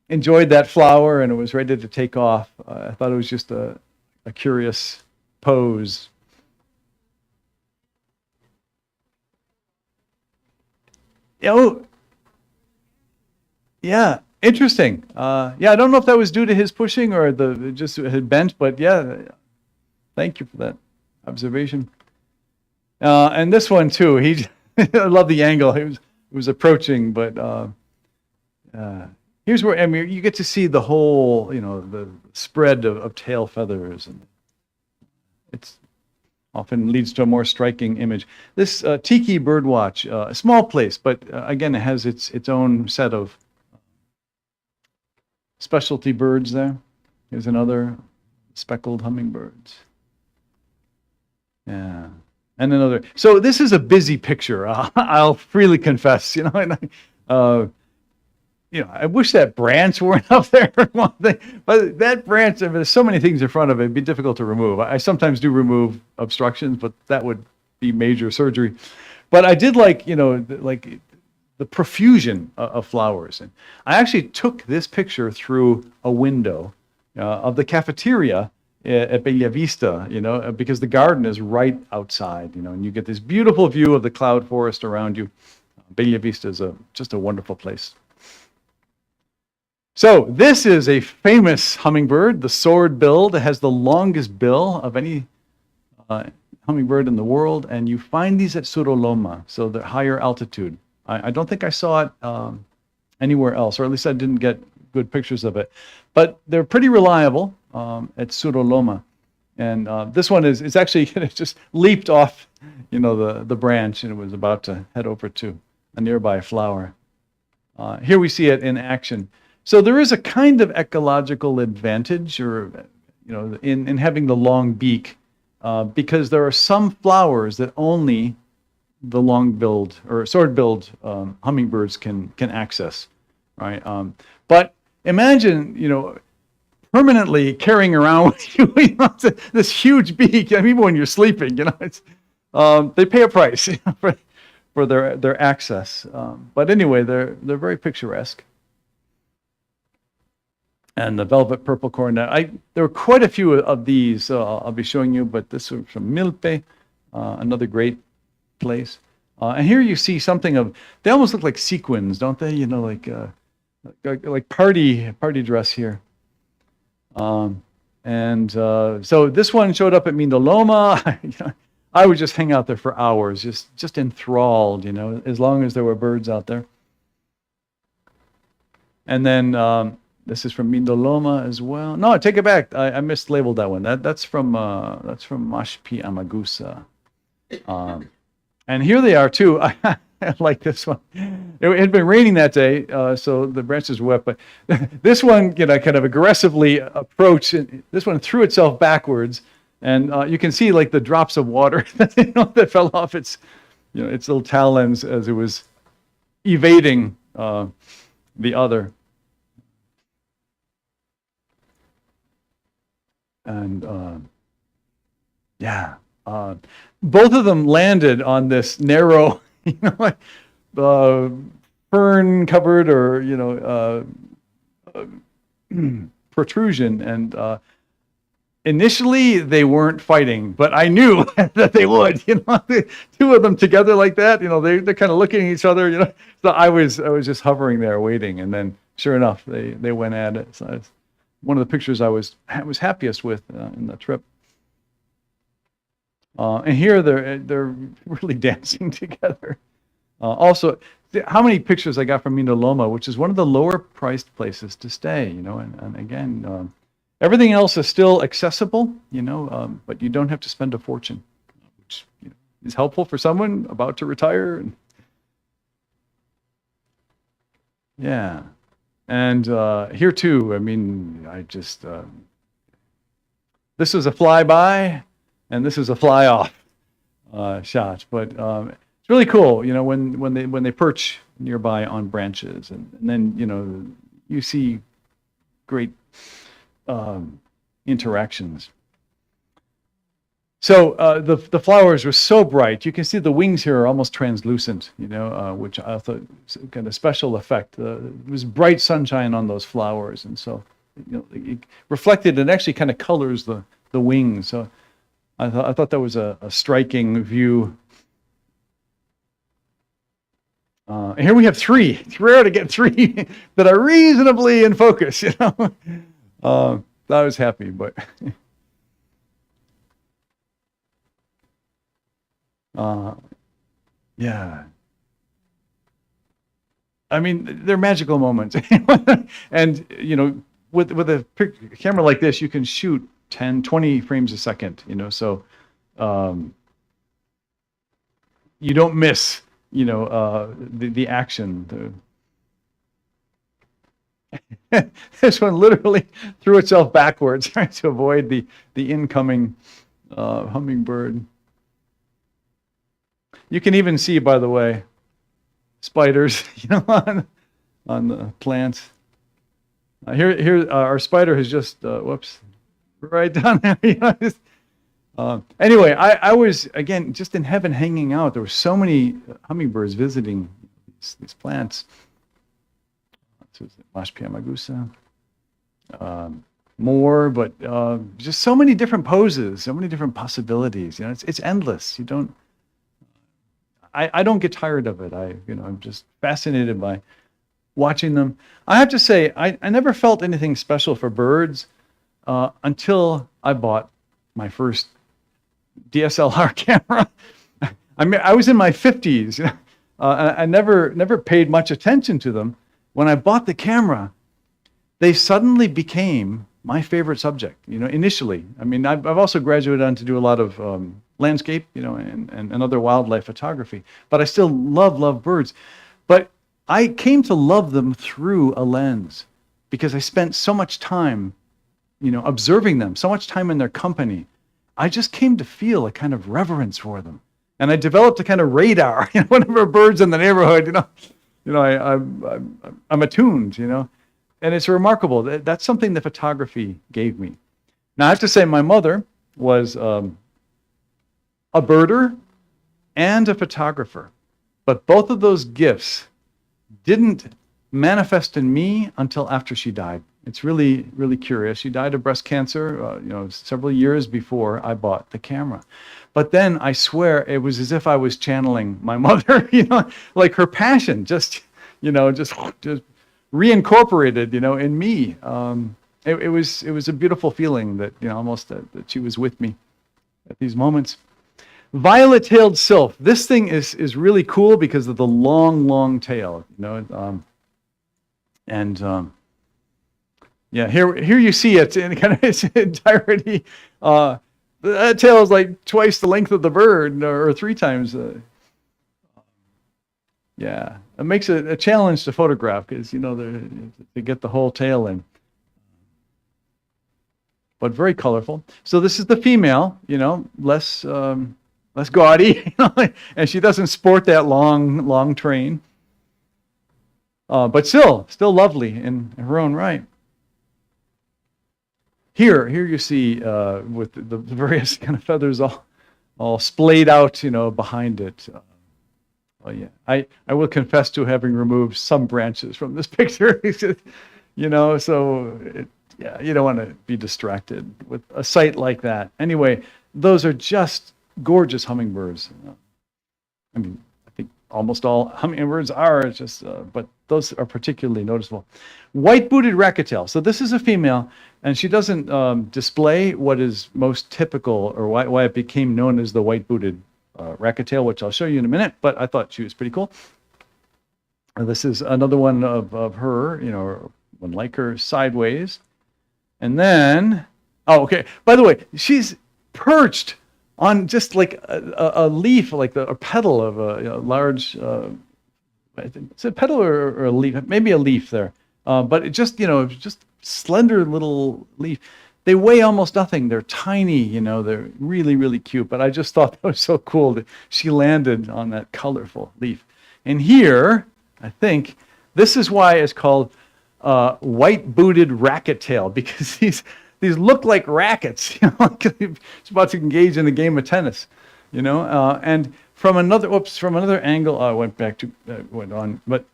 enjoyed that flower, and it was ready to take off. I thought it was just a curious pose. Oh, yeah, interesting. I don't know if that was due to his pushing or it just had bent, but yeah, thank you for that observation. And this one too, I love the angle. It was approaching, but here's where you get to see the whole, the spread of tail feathers, and it's often leads to a more striking image. This Tiki Birdwatch, a small place, but again, it has its own set of specialty birds there. Here's another speckled hummingbirds. Yeah. And another. So this is a busy picture. I'll freely confess. I wish that branch weren't up there or one thing, but that branch, there's so many things in front of it, it'd be difficult to remove. I sometimes do remove obstructions, but that would be major surgery. But I did like the profusion of flowers. And I actually took this picture through a window of the cafeteria at Bella Vista, because the garden is right outside, and you get this beautiful view of the cloud forest around you. Bella Vista is just a wonderful place. So this is a famous hummingbird, the sword-billed. It has the longest bill of any hummingbird in the world, and you find these at Suruloma, so the higher altitude. I don't think I saw it anywhere else, or at least I didn't get good pictures of it. But they're pretty reliable at Suruloma. And this one is actually it just leaped off, the branch, and it was about to head over to a nearby flower. Here we see it in action. So there is a kind of ecological advantage, or in having the long beak, because there are some flowers that only the long-billed or sword-billed hummingbirds can access, right? But imagine, permanently carrying around with you, this huge beak. I mean, even when you're sleeping, it's they pay a price for their access. But anyway, they're very picturesque. And the velvet purple coronet. There were quite a few of these I'll be showing you, but this was from Milpe, another great place. And here you see something of, they almost look like sequins, don't they? Like party dress here. So this one showed up at Mindoloma. I would just hang out there for hours, just enthralled, as long as there were birds out there. And then this is from Mindoloma as well. No, take it back. I mislabeled that one. That's from Mashpi Amagusa. And here they are too. I like this one. It had been raining that day, so the branches were wet. But this one, kind of aggressively approached. This one threw itself backwards, and you can see like the drops of water that fell off its little talons as it was evading the other. And both of them landed on this narrow, fern covered or protrusion. And initially they weren't fighting, but I knew that they would. The two of them together like that. They're kind of looking at each other. So I was just hovering there waiting, and then sure enough they went at it. So it's one of the pictures I was happiest with in the trip. And here they're really dancing together. Also, how many pictures I got from Mindoloma, which is one of the lower priced places to stay, and again, everything else is still accessible, but you don't have to spend a fortune, which is helpful for someone about to retire. Yeah. And here too, I mean, this is a flyby, and this is a fly off shot. But it's really cool, when they perch nearby on branches, and then you see great interactions. So the flowers were so bright. You can see the wings here are almost translucent, which I thought was kind of special effect. It was bright sunshine on those flowers, and so it reflected and actually kind of colors the wings. So I thought that was a striking view. And here we have three. It's rare to get three that are reasonably in focus. I was happy, but. Yeah. I mean, they're magical moments. And, with a camera like this, you can shoot 10, 20 frames a second, so you don't miss, the action. This one literally threw itself backwards trying to avoid the incoming hummingbird. You can even see, by the way, spiders, on the plants. Here, our spider has just, right down there. Anyway, I was, again, just in heaven hanging out. There were so many hummingbirds visiting these plants. This is Mashpi Amagusa. More, but just so many different poses, so many different possibilities. It's endless. I don't get tired of it. I'm just fascinated by watching them. I have to say, I never felt anything special for birds until I bought my first DSLR camera. I was in my 50s. I never paid much attention to them. When I bought the camera, they suddenly became my favorite subject, initially. I mean, I've also graduated on to do a lot of landscape, and other wildlife photography, but I still love birds. But I came to love them through a lens because I spent so much time, observing them, so much time in their company. I just came to feel a kind of reverence for them. And I developed a kind of radar. Whenever birds in the neighborhood, I'm attuned, And it's remarkable. That's something that photography gave me. Now, I have to say, my mother was a birder and a photographer. But both of those gifts didn't manifest in me until after she died. It's really, really curious. She died of breast cancer, several years before I bought the camera. But then I swear it was as if I was channeling my mother, like her passion just reincorporated, in me. It was a beautiful feeling that, almost that she was with me at these moments. Violet-tailed sylph. This thing is really cool because of the long, long tail, yeah, here you see it in kind of its entirety. That tail is like twice the length of the bird, or 3 times. Yeah, it makes it a challenge to photograph because to get the whole tail in. But very colorful. So this is the female, less gaudy, and she doesn't sport that long train. But still lovely in her own right. Here you see with the various kind of feathers all splayed out, behind it. Well, yeah, I will confess to having removed some branches from this picture, so you don't want to be distracted with a sight like that. Anyway, those are just gorgeous hummingbirds. I mean, I think almost all hummingbirds are, just, but those are particularly noticeable. White-booted racketail. So this is a female, and she doesn't display what is most typical, or why it became known as the white-booted racketail, which I'll show you in a minute, but I thought she was pretty cool. This is another one of her, one like her sideways. And then, okay, by the way, she's perched on just like a leaf, like a petal of a large, it's a petal or a leaf, maybe a leaf there. But it just, just slender little leaf. They weigh almost nothing. They're tiny, they're really, really cute. But I just thought that was so cool that she landed on that colorful leaf. And here, I think, this is why it's called white-booted racketail, because these look like rackets, like it's about to engage in a game of tennis, and from another angle, I went on, but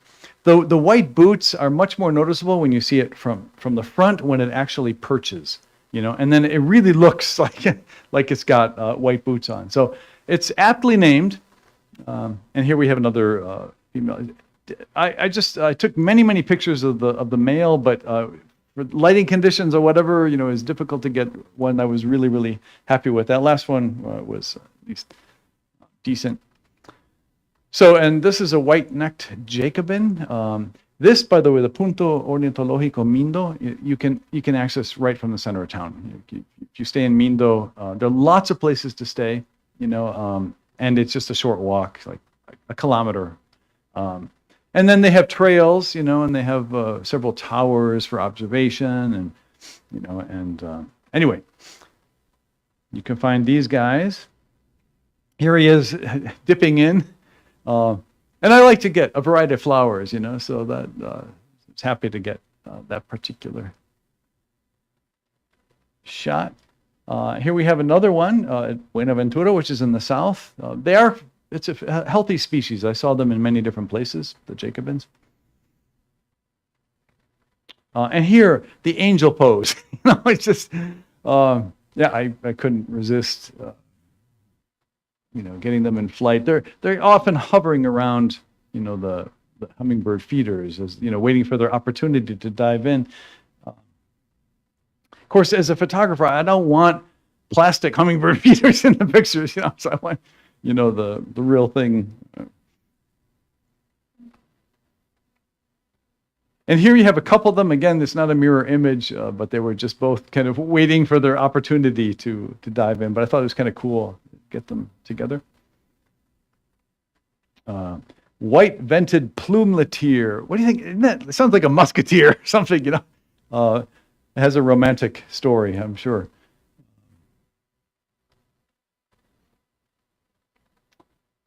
the white boots are much more noticeable when you see it from the front when it actually perches, and then it really looks like it's got white boots on. So it's aptly named, and here we have another female. I took many pictures of the male, but for lighting conditions or whatever, it's difficult to get one I was really happy with. That last one was at least decent. So, and this is a white-necked Jacobin. This, by the way, the Punto Ornitológico Mindo, you can access right from the center of town. If you stay in Mindo, there are lots of places to stay, and it's just a short walk, like a kilometer. And then they have trails, and they have several towers for observation, and anyway, you can find these guys. Here he is dipping in, and I like to get a variety of flowers, so that it's happy to get that particular shot. Here we have another one at Buenaventura, which is in the south. It's a healthy species. I saw them in many different places, the Jacobins. And here, the angel pose. It's just, I couldn't resist, getting them in flight. They're often hovering around, the hummingbird feeders, as waiting for their opportunity to dive in. Of course, as a photographer, I don't want plastic hummingbird feeders in the pictures, so I want the real thing. And here you have a couple of them. Again, it's not a mirror image, but they were just both kind of waiting for their opportunity to dive in. But I thought it was kind of cool to get them together. white-vented plumeletier. What do you think? It sounds like a musketeer or something, you know. It has a romantic story, I'm sure.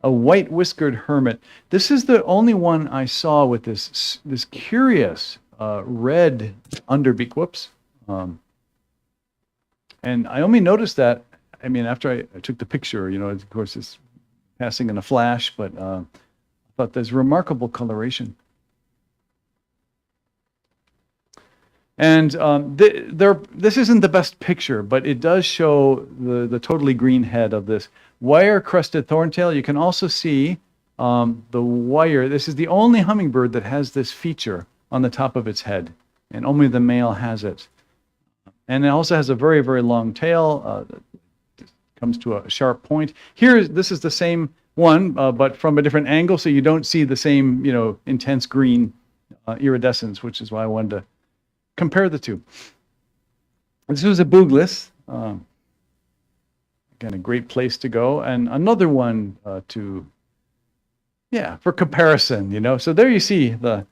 A white-whiskered hermit. This is the only one I saw with this curious red underbeak. Whoops. And I only noticed that, I mean, after I took the picture, you know, of course, it's passing in a flash, but I thought there's remarkable coloration. And this isn't the best picture, but it does show the totally green head of this wire-crested thorntail. You can also see the wire. This is the only hummingbird that has this feature on the top of its head, and only the male has it. And it also has a very, very long tail. Comes to a sharp point. Here, this is the same one, but from a different angle, so you don't see the same, you know, intense green iridescence, which is why I wanted to compare the two. This was a boogless. Again, a great place to go, and another one for comparison, you know. So there you see the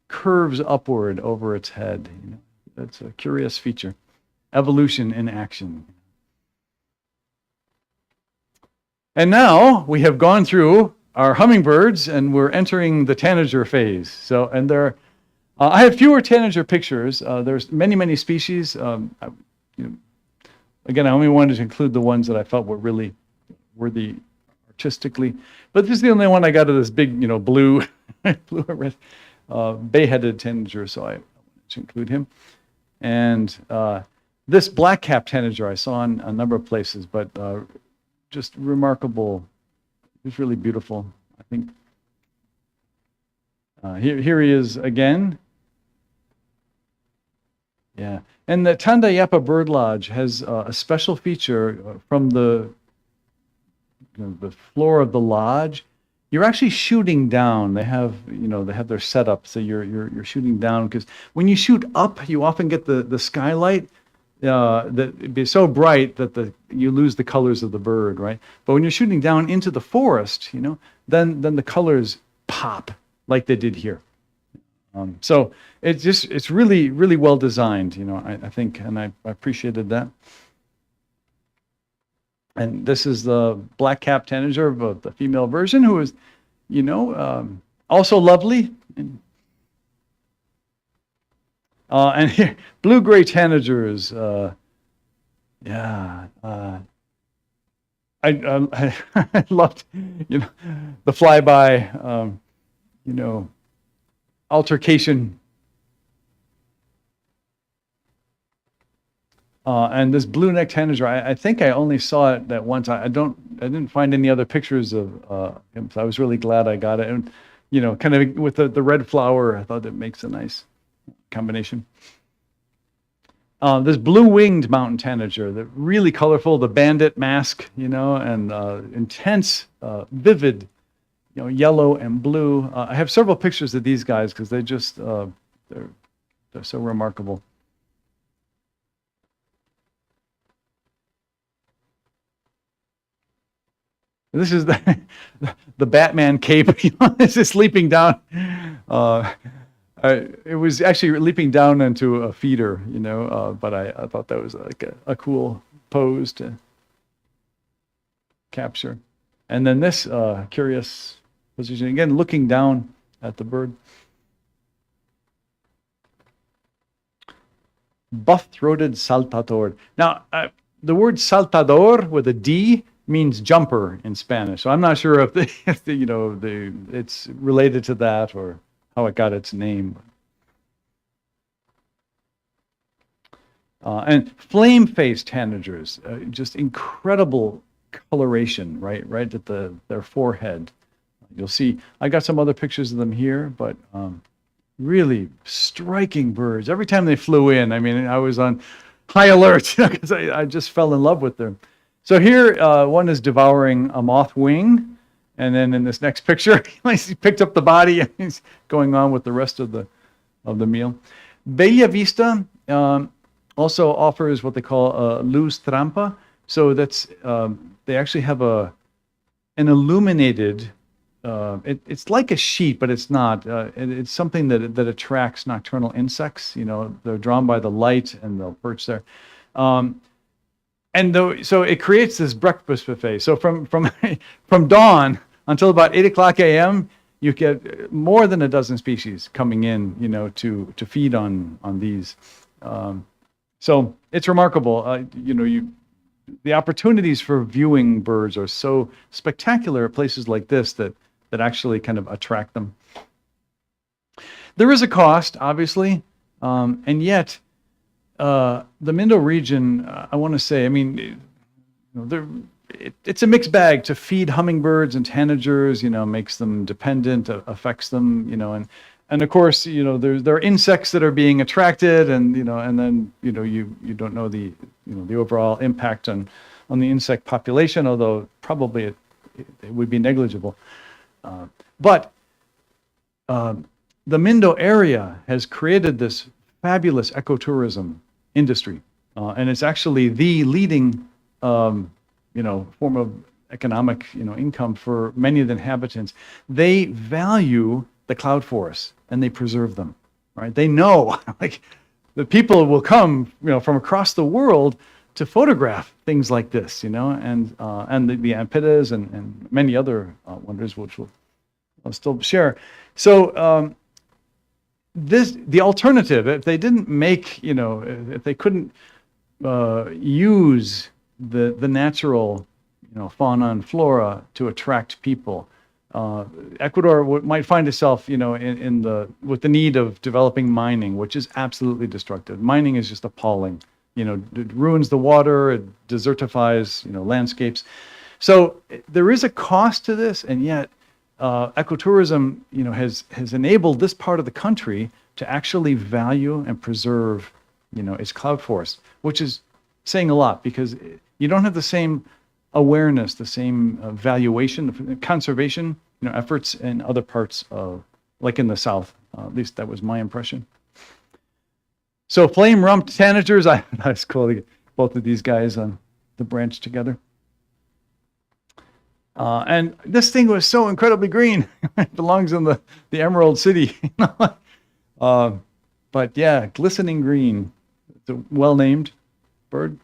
curves upward over its head. You know, that's a curious feature. Evolution in action. And now we have gone through our hummingbirds, and we're entering the tanager phase. So, and there, I have fewer tanager pictures. There's many, many species. Again, I only wanted to include the ones that I felt were really worthy artistically. But this is the only one I got of this big, you know, blue, blue or red, bay-headed tanager. So I wanted to include him. And this black-capped tanager I saw in a number of places, but just remarkable. It's really beautiful, I think. Here he is again. Yeah, and the Tandayapa Bird Lodge has a special feature from the floor of the lodge. You're actually shooting down. They have, you know, they have their setup, so you're shooting down, because when you shoot up, you often get the skylight that it'd be so bright that you lose the colors of the bird, right? But when you're shooting down into the forest, you know, then the colors pop like they did here. So it's really, really well designed, you know, I think, and I appreciated that. And this is the black-capped tanager of the female version, who is, you know, also lovely. And here, blue-gray tanagers. I loved, you know, the flyby, you know, altercation. And this blue-necked tanager, I think I only saw it that once. I didn't find any other pictures of him, so I was really glad I got it. And, you know, kind of with the red flower, I thought it makes a nice combination. This blue-winged mountain tanager, the really colorful, the bandit mask, you know, and intense, vivid, you know, yellow and blue. I have several pictures of these guys because they just they're so remarkable. This is the Batman cape. You know, this is leaping down. It was actually leaping down into a feeder, you know, but I thought that was like a cool pose to capture. And then this curious position, again, looking down at the bird. Buff-throated saltador. Now, the word saltador with a D means jumper in Spanish. So I'm not sure if it's related to that or how it got its name. And flame-faced tanagers, just incredible coloration, right at their forehead. You'll see, I got some other pictures of them here, but really striking birds. Every time they flew in, I mean, I was on high alert because I just fell in love with them. So here, one is devouring a moth wing, and then in this next picture, he picked up the body and he's going on with the rest of the meal. Bella Vista also offers what they call luz trampa. So that's they actually have an illuminated it's like a sheet, but it's not. It's something that attracts nocturnal insects. You know, they're drawn by the light and they'll perch there. So it creates this breakfast buffet. So from from dawn until about 8 o'clock a.m., you get more than a dozen species coming in, you know, to feed on these. So it's remarkable. The opportunities for viewing birds are so spectacular at places like this that actually kind of attract them. There is a cost, obviously, and yet the Mindo region, I want to say, I mean, you know, it's a mixed bag. To feed hummingbirds and tanagers, you know, makes them dependent, affects them, you know, and of course, you know, there are insects that are being attracted, and you know, and then you know, you don't know the overall impact on the insect population, although probably it would be negligible. But the Mindo area has created this fabulous ecotourism industry, and it's actually the leading, form of economic, income for many of the inhabitants. They value the cloud forests and they preserve them, right? They know, like, the people will come, from across the world to photograph things like this, and the Ampitas and many other wonders, which I'll still share. So the alternative, if they didn't make, if they couldn't use the natural, fauna and flora to attract people, Ecuador might find itself, with the need of developing mining, which is absolutely destructive. Mining is just appalling. It ruins the water, it desertifies, landscapes. So there is a cost to this, and yet ecotourism, has enabled this part of the country to actually value and preserve, its cloud forest, which is saying a lot, because you don't have the same awareness, the same valuation, conservation, efforts in other parts of, like in the South. At least that was my impression. So flame-rumped tanagers, it's cool to get both of these guys on the branch together. And this thing was so incredibly green. It belongs in the Emerald City. But yeah, glistening green. It's a well-named bird.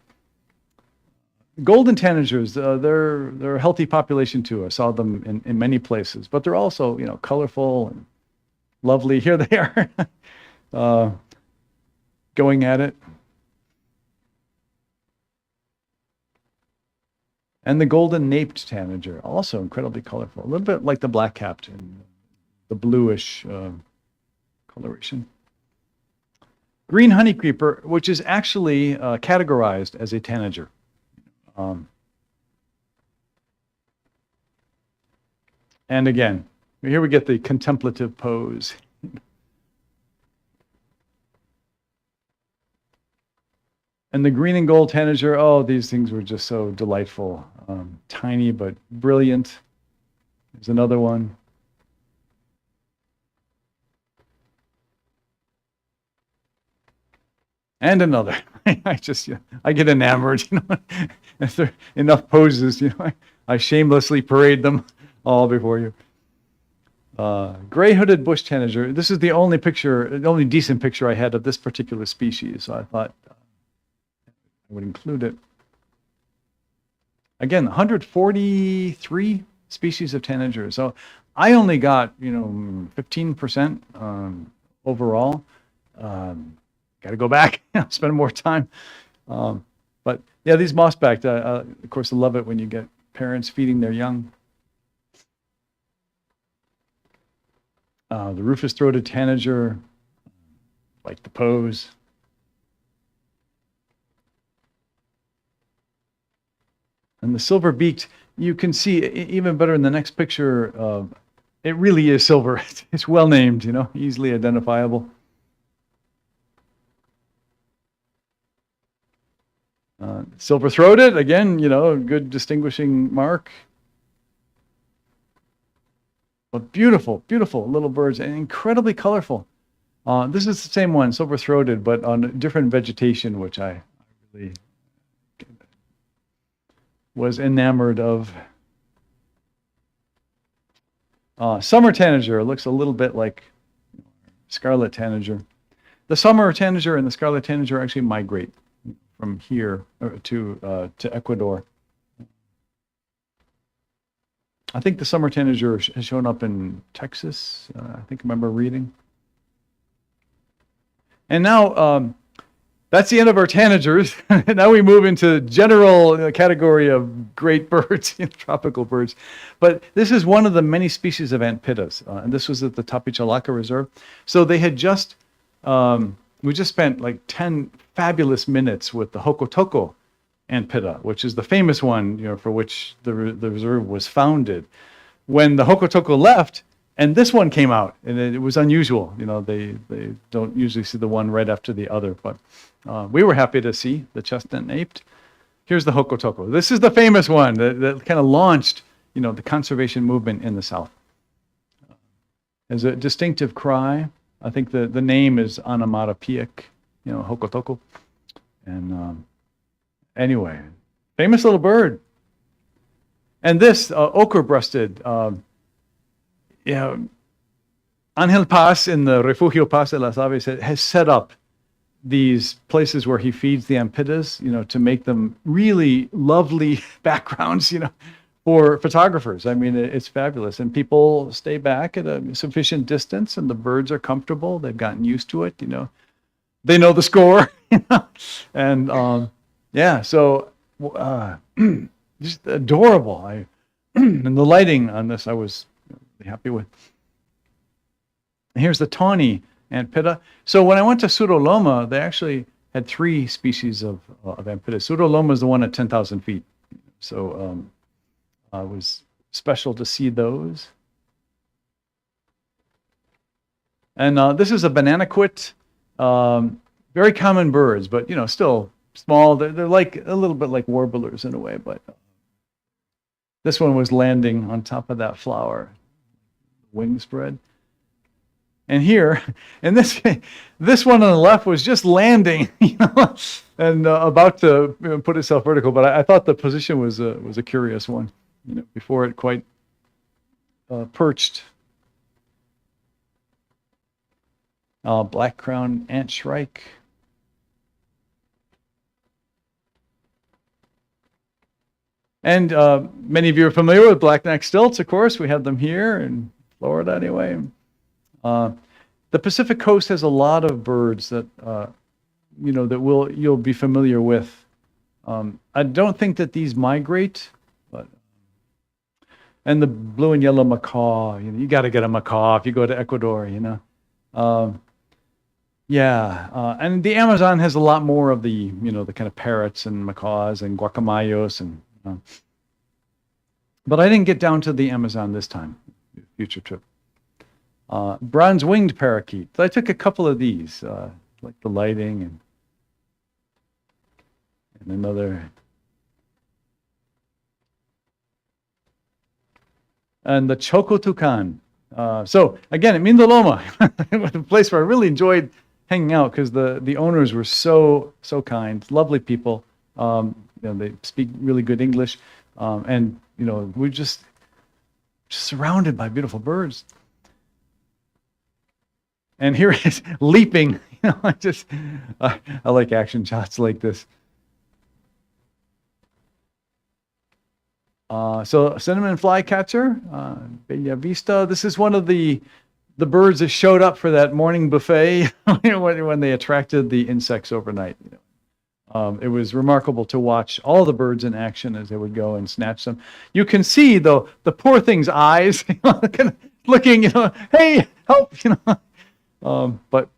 Golden tanagers, they're a healthy population too. I saw them in many places, but they're also, colorful and lovely. Here they are, going at it. And the golden naped tanager, also incredibly colorful, a little bit like the black-capped in the bluish coloration. Green honeycreeper, which is actually categorized as a tanager. And again, here we get the contemplative pose. And the green and gold tanager, oh, these things were just so delightful. Tiny but brilliant. There's another one. And another. I get enamored, If there are enough poses, I shamelessly parade them all before you. Gray-hooded bush tanager. This is the only decent picture I had of this particular species, so I thought I would include it. Again, 143 species of tanager. So I only got, 15% overall. Got to go back, spend more time. But yeah, these mossback, of course, I love it when you get parents feeding their young. The rufous-throated tanager, like the pose. And the silver-beaked, you can see even better in the next picture. It really is silver. It's well named, easily identifiable. Silver-throated, again, a good distinguishing mark. But beautiful, beautiful little birds, and incredibly colorful. This is the same one, silver-throated, but on different vegetation, which I really was enamored of. Summer tanager looks a little bit like scarlet tanager. The summer tanager and the scarlet tanager actually migrate from here to Ecuador. I think the summer tanager has shown up in Texas. I think I remember reading. And now that's the end of our tanagers. Now we move into general category of great birds, tropical birds. But this is one of the many species of ant pittas, and this was at the Tapichalaka Reserve. So they had just, we just spent like 10 fabulous minutes with the Hokotoko ant pitta, which is the famous one, for which the reserve was founded. When the Hokotoko left, and this one came out, and it was unusual. They don't usually see the one right after the other, but we were happy to see the chestnut-naped. Here's the Hokotoko. This is the famous one that kind of launched, the conservation movement in the South. There's a distinctive cry. I think the name is onomatopoeic, Hokotoko. And anyway, famous little bird. And this ochre-breasted, Angel Paz in the Refugio Paz de las Aves has set up these places where he feeds the ant pittas, to make them really lovely backgrounds, for photographers. I mean, it's fabulous. And people stay back at a sufficient distance, and the birds are comfortable. They've gotten used to it, They know the score, And yeah, so just adorable. And the lighting on this I was really happy with. Here's the tawny ant pitta. So when I went to Suruloma, they actually had 3 species of ant pittas. Suruloma is the one at 10,000 feet. So it was special to see those. And this is a bananaquit. Very common birds, but still small. They're like a little bit like warblers in a way, but this one was landing on top of that flower, wing spread. And here, and this one on the left was just landing, and about to put itself vertical. But I thought the position was a curious one, before it quite perched. Black crown ant shrike. And many of you are familiar with black-necked stilts, of course. We have them here in Florida anyway. The Pacific coast has a lot of birds that, that you'll be familiar with. I don't think that these migrate, but and the blue and yellow macaw, you got to get a macaw if you go to Ecuador, and the Amazon has a lot more of the, the kind of parrots and macaws and guacamayos and. But I didn't get down to the Amazon this time, future trip. Bronze-winged parakeet. I took a couple of these, like the lighting and another. And the choco toucan. So again, at Mindoloma, a place where I really enjoyed hanging out because the owners were so kind, lovely people. They speak really good English, and we're just surrounded by beautiful birds. And here it is leaping. I like action shots like this. So cinnamon flycatcher, Bella Vista. This is one of the birds that showed up for that morning buffet when they attracted the insects overnight. It was remarkable to watch all the birds in action as they would go and snatch them. You can see though the poor thing's eyes, kind of looking, hey, help, but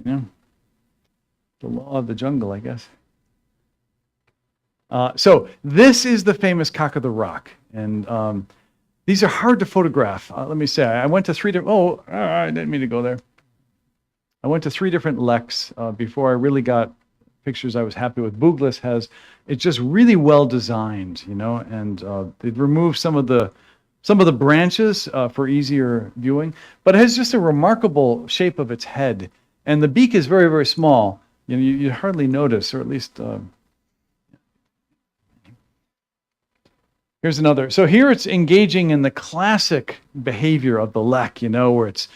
the law of the jungle, I guess. So this is the famous cock of the rock, and these are hard to photograph. Let me say, I went to 3 different. I didn't mean to go there. I went to 3 different leks before I really got pictures I was happy with. Bugles has it's just really well designed, and it removes some of the branches for easier viewing, but it has just a remarkable shape of its head, and the beak is very, very small. You hardly notice, or at least Here's another. So here it's engaging in the classic behavior of the lek, where it's,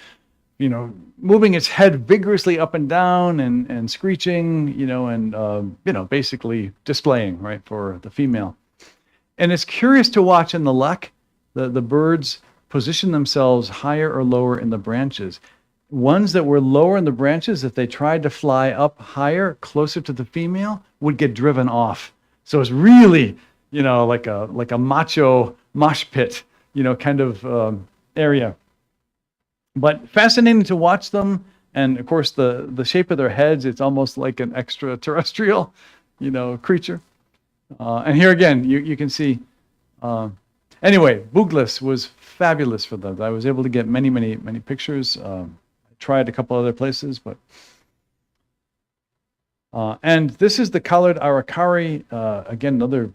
moving its head vigorously up and down and screeching, and basically displaying, right, for the female. And it's curious to watch in the lek, the birds position themselves higher or lower in the branches. Ones that were lower in the branches, if they tried to fly up higher, closer to the female, would get driven off. So it's really, like a macho mosh pit, kind of area. But fascinating to watch them. And of course, the shape of their heads, it's almost like an extraterrestrial, creature. And here again, you can see. Anyway, Bugles was fabulous for them. I was able to get many, many, many pictures. I tried a couple other places, but. And this is the colored aracari. Again, another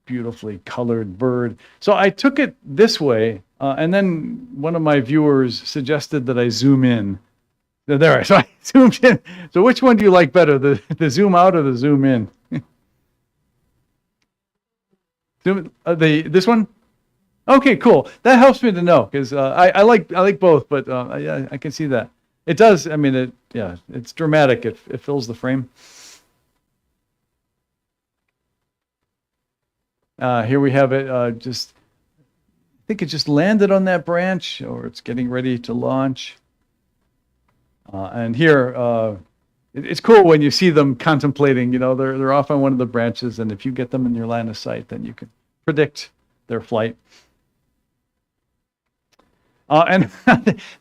beautifully colored bird. So I took it this way, and then one of my viewers suggested that I zoom in. There, so I zoomed in. So which one do you like better, the zoom out or the zoom in? This one? Okay, cool. That helps me to know, because I like both, but I can see that. It does. I mean, it's dramatic. It fills the frame. Here we have it. I think it just landed on that branch, or it's getting ready to launch. And here, it's cool when you see them contemplating. They're off on one of the branches, and if you get them in your line of sight, then you can predict their flight. And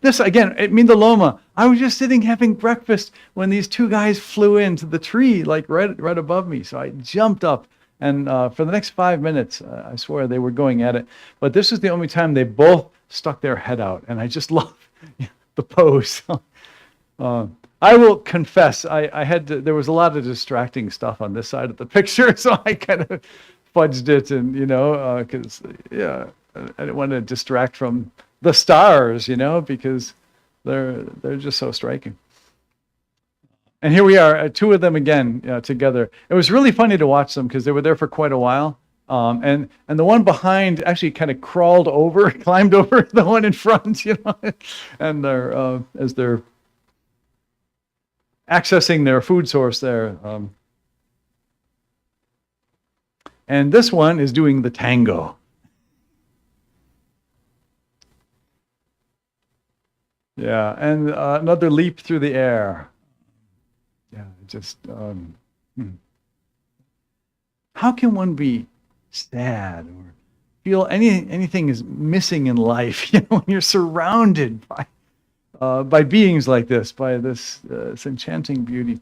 this, again, at Mindaloma, I was just sitting having breakfast when these two guys flew into the tree, like right above me. So I jumped up, and for the next 5 minutes, I swear they were going at it. But this is the only time they both stuck their head out, and I just love the pose. I will confess, there was a lot of distracting stuff on this side of the picture, so I kind of fudged it, and because I didn't want to distract from the stars, because they're just so striking. And here we are, two of them again together. It was really funny to watch them because they were there for quite a while. And the one behind actually kind of climbed over the one in front, and they're as they're accessing their food source there. And this one is doing the tango. Yeah, and another leap through the air. Yeah, just how can one be sad or feel anything is missing in life? When you're surrounded by beings like this, by this enchanting beauty.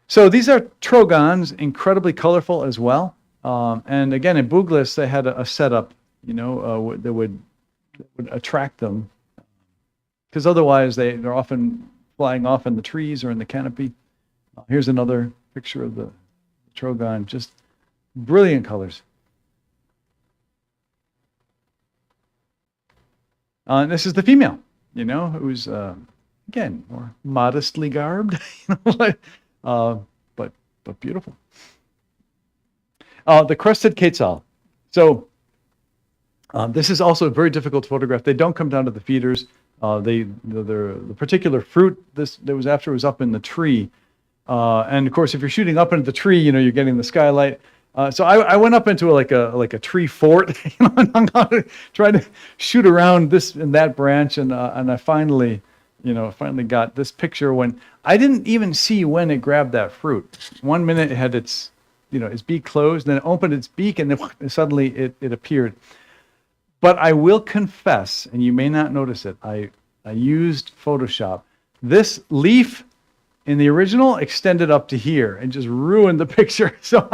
So these are trogons, incredibly colorful as well. And again, in Bugles, they had a setup, that would attract them. Because otherwise they're often flying off in the trees or in the canopy. Here's another picture of the trogon, just brilliant colors. And this is the female, who's, again, more modestly garbed, but beautiful. The crested quetzal. So this is also very difficult to photograph. They don't come down to the feeders. The particular fruit that was after was up in the tree, and of course, if you're shooting up into the tree, you're getting the skylight. So I went up into like a tree fort, and I'm trying to shoot around this and that branch, and I finally got this picture when I didn't even see when it grabbed that fruit. 1 minute it had its beak closed, then it opened its beak, and then suddenly it appeared. But I will confess, and you may not notice it, I used Photoshop. This leaf in the original extended up to here and just ruined the picture. So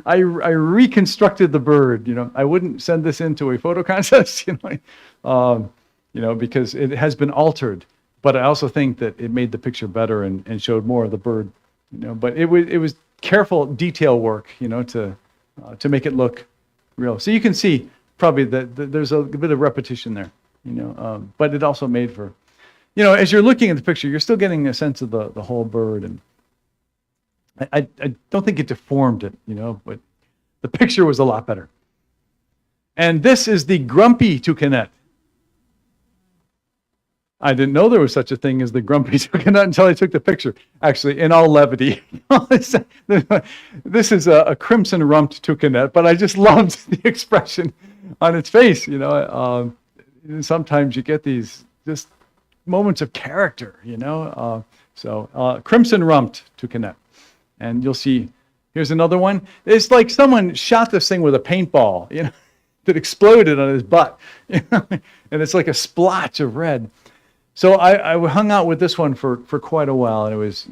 I reconstructed the bird. I wouldn't send this into a photo contest, because it has been altered. But I also think that it made the picture better and showed more of the bird. But it was careful detail work, to make it look real. So you can see probably that there's a bit of repetition there, but it also made for, as you're looking at the picture, you're still getting a sense of the whole bird, and I don't think it deformed it, but The picture was a lot better. And this is the grumpy toucanet. I didn't know there was such a thing as the grumpy toucanet until I took the picture. Actually, in all levity, this is a crimson rumped toucanet, but I just loved the expression on its face. Sometimes you get these just moments of character, So crimson rumped toucanet, and you'll see. Here's another one. It's like someone shot this thing with a paintball, that exploded on his butt, and it's like a splotch of red. So I hung out with this one for quite a while, and it was,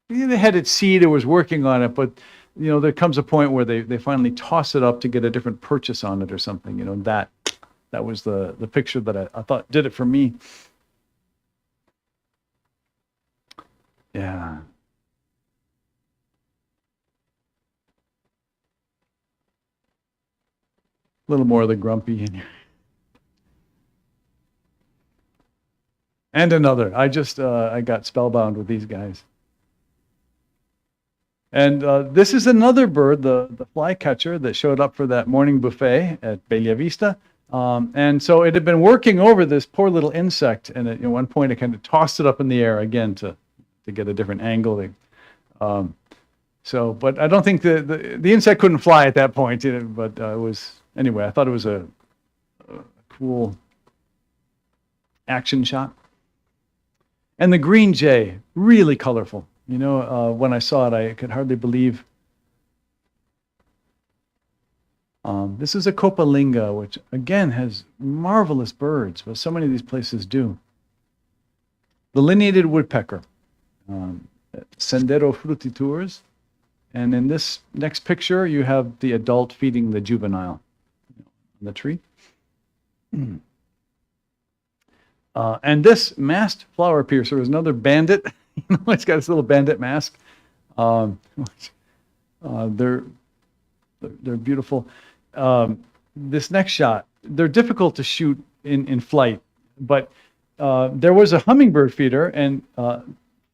they had its seed, it was working on it, but, there comes a point where they finally toss it up to get a different purchase on it or something, that was the picture that I thought did it for me. Yeah. A little more of the grumpy in here. And another. I got spellbound with these guys. And this is another bird, the flycatcher that showed up for that morning buffet at Bella Vista. And so it had been working over this poor little insect, and at one point it kind of tossed it up in the air again to get a different angle. But I don't think the insect couldn't fly at that point. But it was anyway. I thought it was a cool action shot. And the green jay, really colorful. When I saw it, I could hardly believe. This is a copalinga, which again has marvelous birds, but so many of these places do. The lineated woodpecker, Sendero frutitures, and in this next picture, you have the adult feeding the juvenile on the tree. And this masked flower piercer is another bandit. It's got this little bandit mask. They're beautiful. This next shot, they're difficult to shoot in flight, but there was a hummingbird feeder, and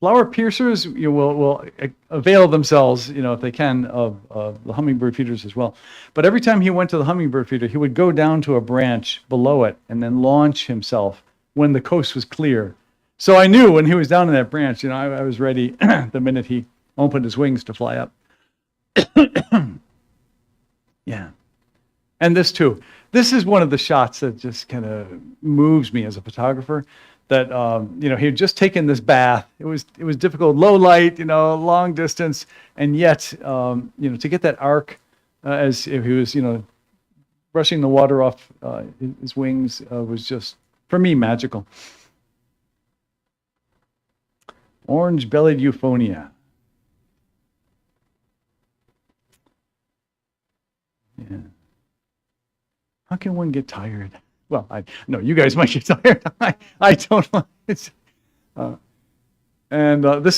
flower piercers will avail themselves, if they can, of the hummingbird feeders as well. But every time he went to the hummingbird feeder, he would go down to a branch below it and then launch himself when the coast was clear. So I knew when he was down in that branch, I was ready the minute he opened his wings to fly up. Yeah. And this too. This is one of the shots that just kind of moves me as a photographer. That he had just taken this bath. It was difficult, low light, long distance, and yet to get that arc as if he was brushing the water off his wings was just, for me, magical. Orange-bellied euphonia. Yeah. How can one get tired? Well, no, you guys might get tired. I don't know. This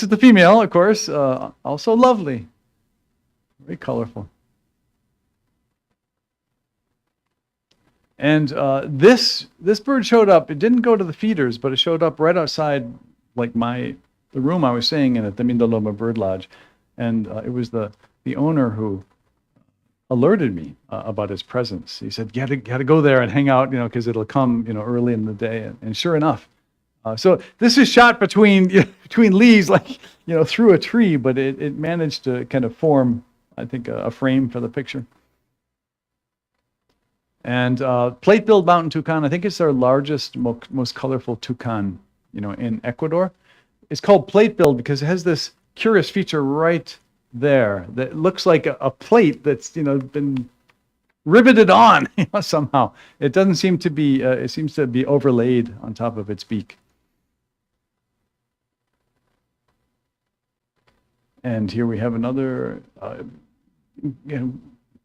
is the female, of course, also lovely, very colorful. And this bird showed up. It didn't go to the feeders, but it showed up right outside, like the room I was staying in at the Mindaloma Bird Lodge, and it was the owner who alerted me about his presence. He said, "You got to go there and hang out, because it'll come, early in the day." And sure enough, so this is shot between leaves, like through a tree, but it managed to kind of form, I think, a frame for the picture. And plate-billed mountain toucan, I think it's our largest, most colorful toucan, in Ecuador. It's called plate-billed because it has this curious feature right there that looks like a plate that's been riveted on somehow. It doesn't seem to be. It seems to be overlaid on top of its beak. And here we have another.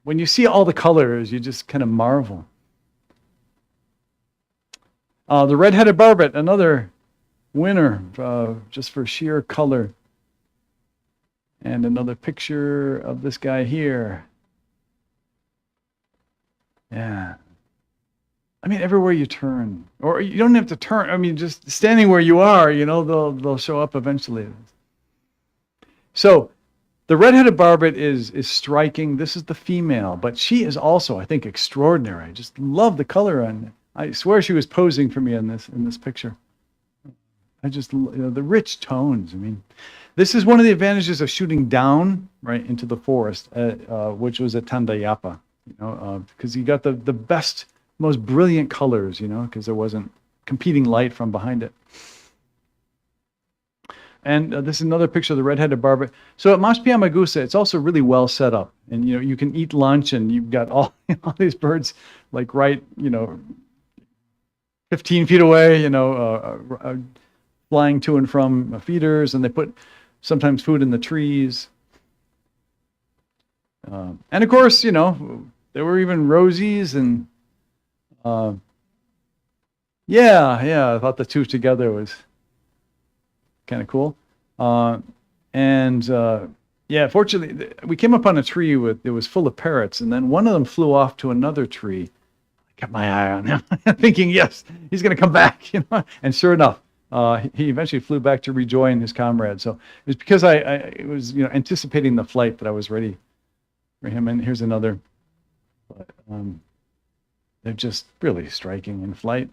When you see all the colors, you just kind of marvel. The red-headed barbet, another winner, just for sheer color. And another picture of this guy here. Yeah. I mean, everywhere you turn, or you don't have to turn. I mean, just standing where you are, they'll show up eventually. So, The red-headed barbet is striking. This is the female, but she is also, I think, extraordinary. I just love the color on it. I swear she was posing for me in this picture. I just, the rich tones. I mean, this is one of the advantages of shooting down right into the forest, which was at Tandayapa, because you got the best, most brilliant colors, because there wasn't competing light from behind it. And this is another picture of the red-headed barbet. So at Maspia it's also really well set up, and you can eat lunch, and you've got all these birds like right 15 feet away, flying to and from feeders, and they put sometimes food in the trees. And of course, there were even rosies and I thought the two together was kind of cool. Fortunately, we came up on a tree it was full of parrots, and then one of them flew off to another tree. I kept my eye on him, thinking, yes, he's going to come back, and sure enough, he eventually flew back to rejoin his comrade. So it was because I was, anticipating the flight that I was ready for him. And here's another. But, they're just really striking in flight.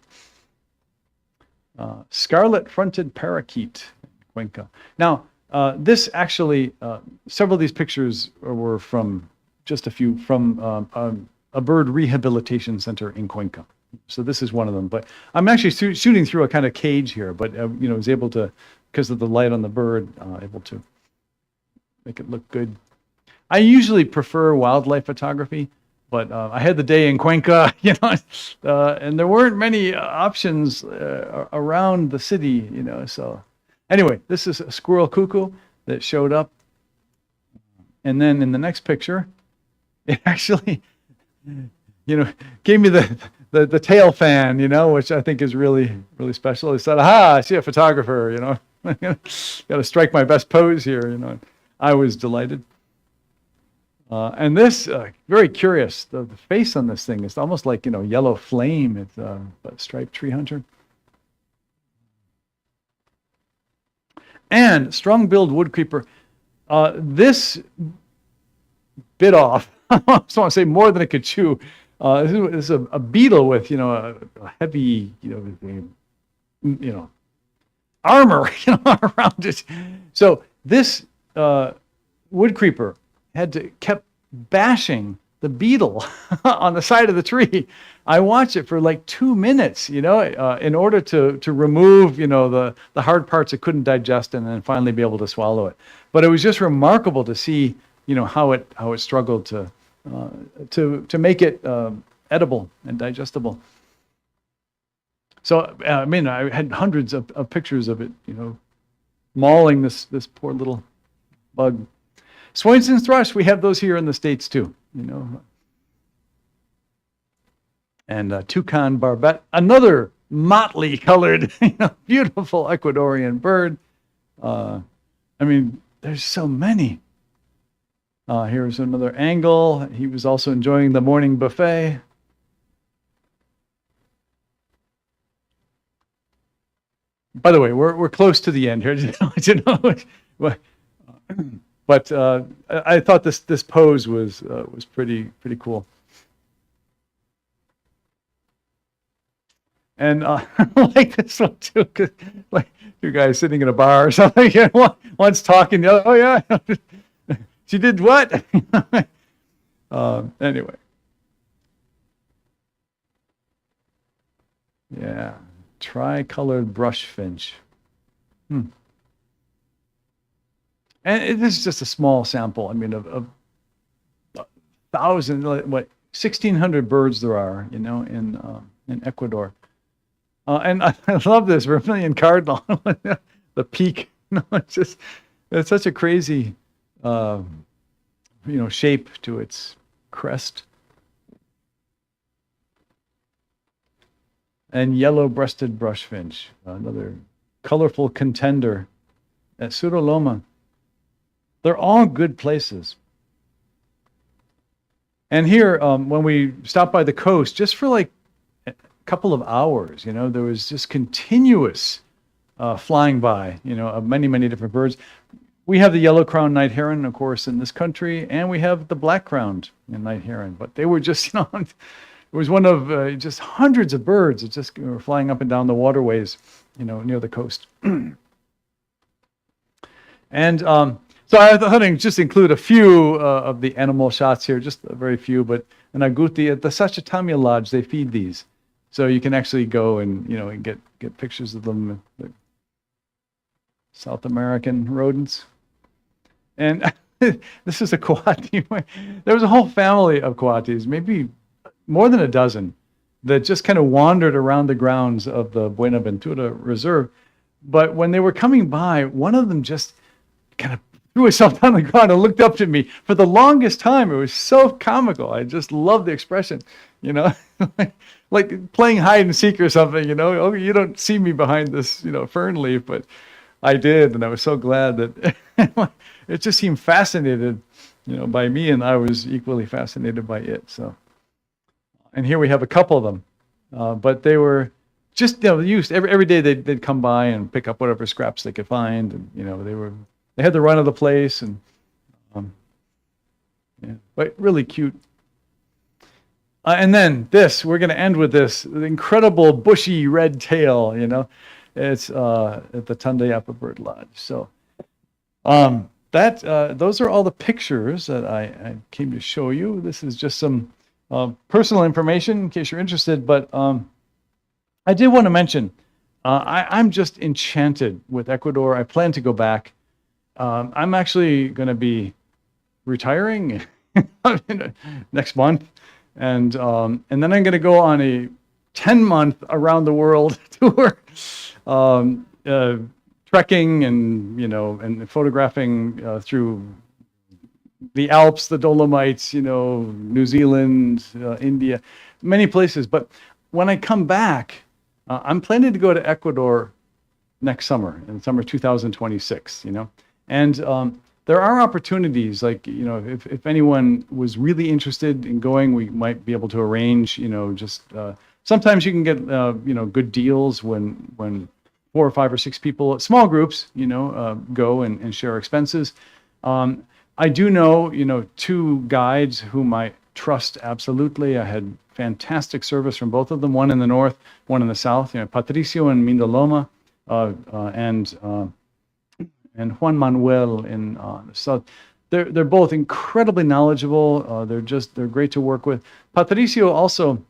Scarlet-fronted parakeet, Cuenca. Now, this actually, several of these pictures were from a bird rehabilitation center in Cuenca. So this is one of them. But I'm actually shooting through a kind of cage here, but was able to, because of the light on the bird, able to make it look good. I usually prefer wildlife photography, but I had the day in Cuenca, and there weren't many options around the city, So anyway, this is a squirrel cuckoo that showed up, and then in the next picture, it actually, gave me the tail fan, which I think is really, really special. He said, "Aha, I see a photographer, got to strike my best pose here, I was delighted. And this, very curious, the face on this thing is almost like, yellow flame. It's a striped tree hunter. And strong-billed woodcreeper. This bit off. I just want to say more than it could chew. This is a beetle with, a heavy, armor, around it. So this woodcreeper kept bashing the beetle on the side of the tree. I watched it for like 2 minutes, in order to remove, the hard parts it couldn't digest and then finally be able to swallow it. But it was just remarkable to see, how it struggled to make it edible and digestible. So, I had hundreds of pictures of it, mauling this poor little bug. Swainson's thrush, we have those here in the States too, And toucan barbet, another motley colored, beautiful Ecuadorian bird. There's so many. Here's another angle. He was also enjoying the morning buffet. By the way, we're close to the end here. But I thought this pose was pretty cool. And I like this one too, because like two guys sitting in a bar or something. One's talking, the other, oh yeah, she did what? Anyway. Yeah, tricolored brush finch. And this is just a small sample. Of 1,600 birds there are, in Ecuador. And I love this vermilion cardinal, the peak. It's such a crazy, shape to its crest. And yellow-breasted brushfinch, another colorful contender at Suruloma. They're all good places. And here, when we stopped by the coast, just for like a couple of hours, there was just continuous flying by, of many, many different birds. we have the yellow-crowned night heron, of course, in this country, and we have the black-crowned night heron. But they were just, it was one of just hundreds of birds that just were flying up and down the waterways, near the coast. And so I thought I'd just include a few of the animal shots here, just a very few. But in Agouti, at the Sachatamia Lodge, they feed these. So you can actually go and, and get pictures of them, the South American rodents. And this is a coati. There was a whole family of coatis, maybe more than a dozen, that just kind of wandered around the grounds of the Buenaventura Reserve. But when they were coming by, one of them just kind of threw herself on the ground and looked up to me for the longest time. It was so comical. I just loved the expression, like playing hide and seek or something, Oh, you don't see me behind this, fern leaf, but I did. And I was so glad that it just seemed fascinated, by me, and I was equally fascinated by it. So, and here we have a couple of them, but they were just, used every day. They'd come by and pick up whatever scraps they could find, and they had the run of the place, and yeah, but really cute. And then we're going to end with this the incredible bushy red tail. It's at the Tandayapa Bird Lodge. So those are all the pictures that I came to show you. This is just some personal information in case you're interested. But I did want to mention I'm just enchanted with Ecuador. I plan to go back. I'm actually going to be retiring next month, and then I'm going to go on a 10-month around the world tour, trekking and and photographing through the Alps, the Dolomites, New Zealand, India, many places. But when I come back, I'm planning to go to Ecuador next summer, in summer 2026. And there are opportunities, like, if anyone was really interested in going, we might be able to arrange, just sometimes you can get, good deals when 4 or 5 or 6 people, small groups, go and share expenses. I do know, 2 guides whom I trust absolutely. I had fantastic service from both of them, one in the north, one in the south, Patricio and Mindoloma, and Juan Manuel in the south. They're both incredibly knowledgeable. They're great to work with. Patricio also,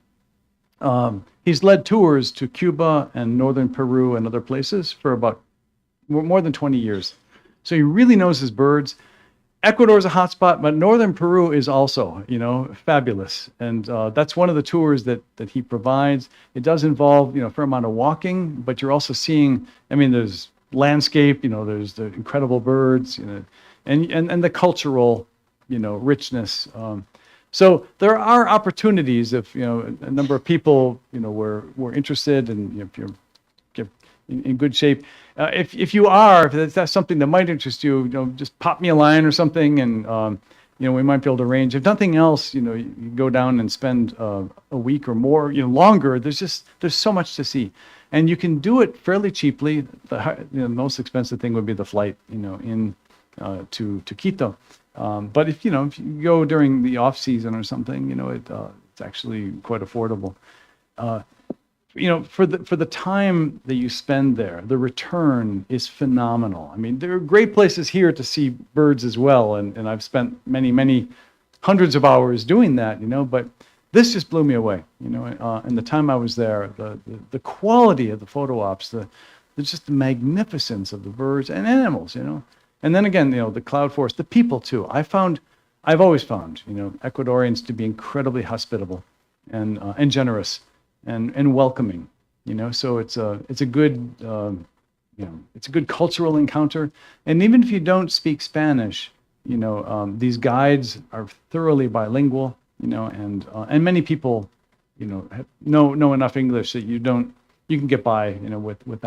he's led tours to Cuba and northern Peru and other places for about more than 20 years. So he really knows his birds. Ecuador is a hotspot, but northern Peru is also, fabulous. And that's one of the tours that he provides. It does involve, a fair amount of walking, but you're also seeing, there's landscape, there's the incredible birds, and the cultural, richness. So there are opportunities if, a number of people, were interested, and if you're in good shape. If that's something that might interest you, just pop me a line or something, and we might be able to arrange. If nothing else, you go down and spend a week or more, longer. There's so much to see, and you can do it fairly cheaply. The most expensive thing would be the flight, to Quito. But if you go during the off season or something, it's actually quite affordable. For the time that you spend there, the return is phenomenal. There are great places here to see birds as well, and I've spent many hundreds of hours doing that, but this just blew me away, and the time I was there, the quality of the photo ops, just the magnificence of the birds and animals, and then again, the cloud forest, the people too. I've always found, Ecuadorians to be incredibly hospitable and generous. And welcoming, so it's a good, it's a good cultural encounter. And even if you don't speak Spanish, these guides are thoroughly bilingual, and many people, know enough English that you can get by, with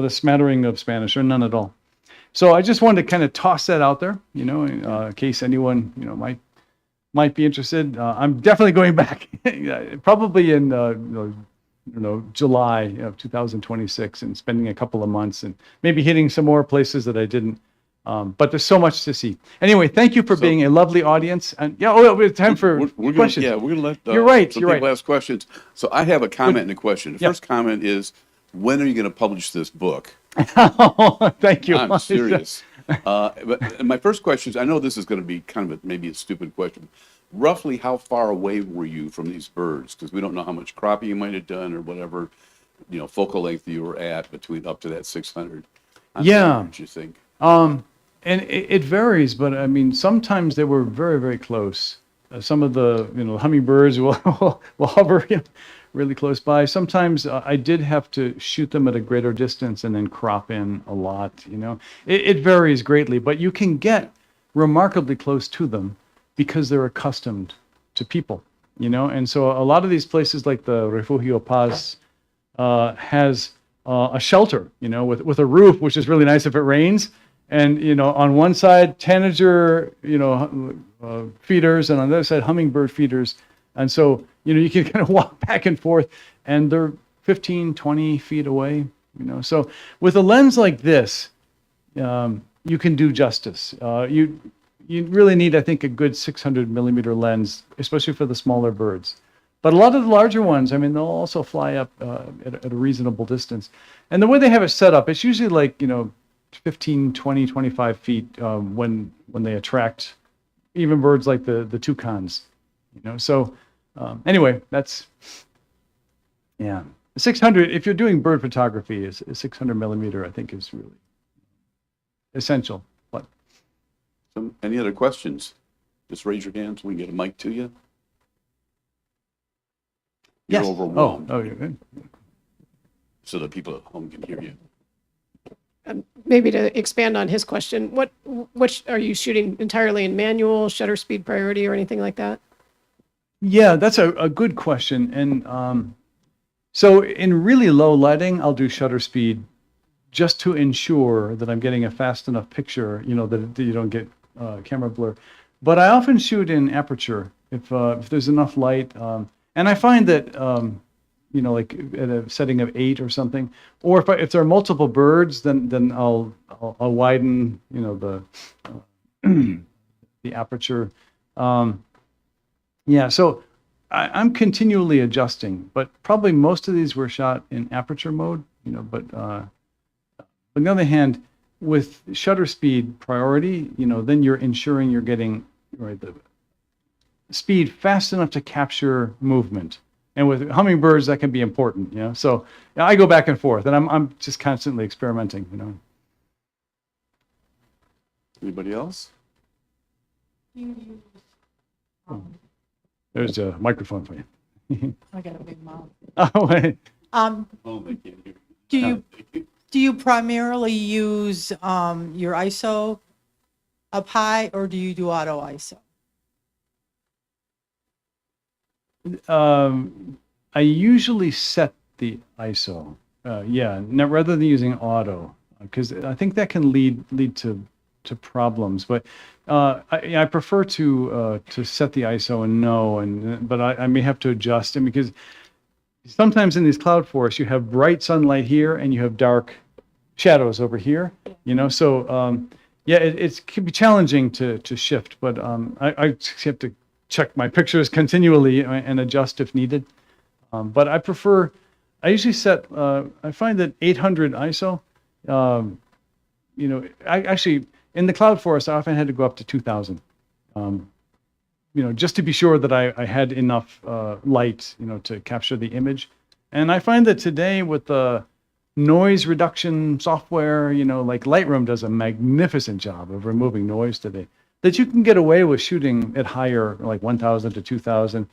a smattering of Spanish or none at all. So I just wanted to kind of toss that out there, in case anyone, might be interested. I'm definitely going back, probably in July of 2026, and spending a couple of months and maybe hitting some more places that I didn't But there's so much to see. Anyway, thank you for being a lovely audience. And yeah, oh, we have time for We're gonna, questions. yeah, we're gonna let You're right, some you're people right. ask questions. So I have a comment and a question. The Yeah. first comment is, when are you gonna publish this book? Thank you. I'm serious. But my first question is, I know this is gonna be kind of maybe a stupid question. Roughly how far away were you from these birds? Because we don't know how much cropping you might have done or whatever, focal length you were at between up to that 600. On Yeah. average, you think? And it varies, but I mean, sometimes they were very, very close. Some of the, hummingbirds will hover really close by. Sometimes I did have to shoot them at a greater distance and then crop in a lot, It varies greatly, but you can get remarkably close to them because they're accustomed to people, And so a lot of these places like the Refugio Paz has a shelter, with a roof, which is really nice if it rains. And, on one side, tanager, feeders, and on the other side, hummingbird feeders. And so, you can kind of walk back and forth, and they're 15, 20 feet away, So with a lens like this, you can do justice. You really need, I think, a good 600 millimeter lens, especially for the smaller birds. But a lot of the larger ones, I mean, they'll also fly up at a reasonable distance. And the way they have it set up, it's usually like, 15, 20, 25 feet when they attract even birds like the toucans, So anyway, that's, yeah. 600, if you're doing bird photography, is 600 millimeter, I think is really essential. But Any other questions? Just raise your hands. We can get a mic to you. You're yes. overwhelmed. Oh, you're good. So that people at home can hear you. Maybe to expand on his question, which are you shooting entirely in manual, shutter speed priority, or anything like that? Yeah, that's a good question. And so in really low lighting, I'll do shutter speed just to ensure that I'm getting a fast enough picture, that you don't get camera blur. But I often shoot in aperture if there's enough light. And I find that, like at a setting of 8 or something, or if there are multiple birds, then I'll widen, the the aperture. Yeah, so I'm continually adjusting, but probably most of these were shot in aperture mode, but on the other hand, with shutter speed priority, then you're ensuring you're getting the speed fast enough to capture movement. And with hummingbirds, that can be important, So I go back and forth, and I'm just constantly experimenting, Anybody else? There's a microphone for you. I got a big mouth. Oh, wait. Oh, they can't hear. Do you primarily use your ISO up high, or do you do auto ISO? I usually set the ISO, rather than using auto, because I think that can lead to problems. But I prefer to set the ISO and know, but I may have to adjust, and because sometimes in these cloud forests you have bright sunlight here and you have dark shadows over here, So it can be challenging to shift, but I just have to check my pictures continually and adjust if needed. But I usually set, I find that 800 ISO, I actually, in the cloud forest, I often had to go up to 2000, just to be sure that I had enough light, to capture the image. And I find that today with the noise reduction software, like Lightroom does a magnificent job of removing noise today, that you can get away with shooting at higher, like 1000 to 2000.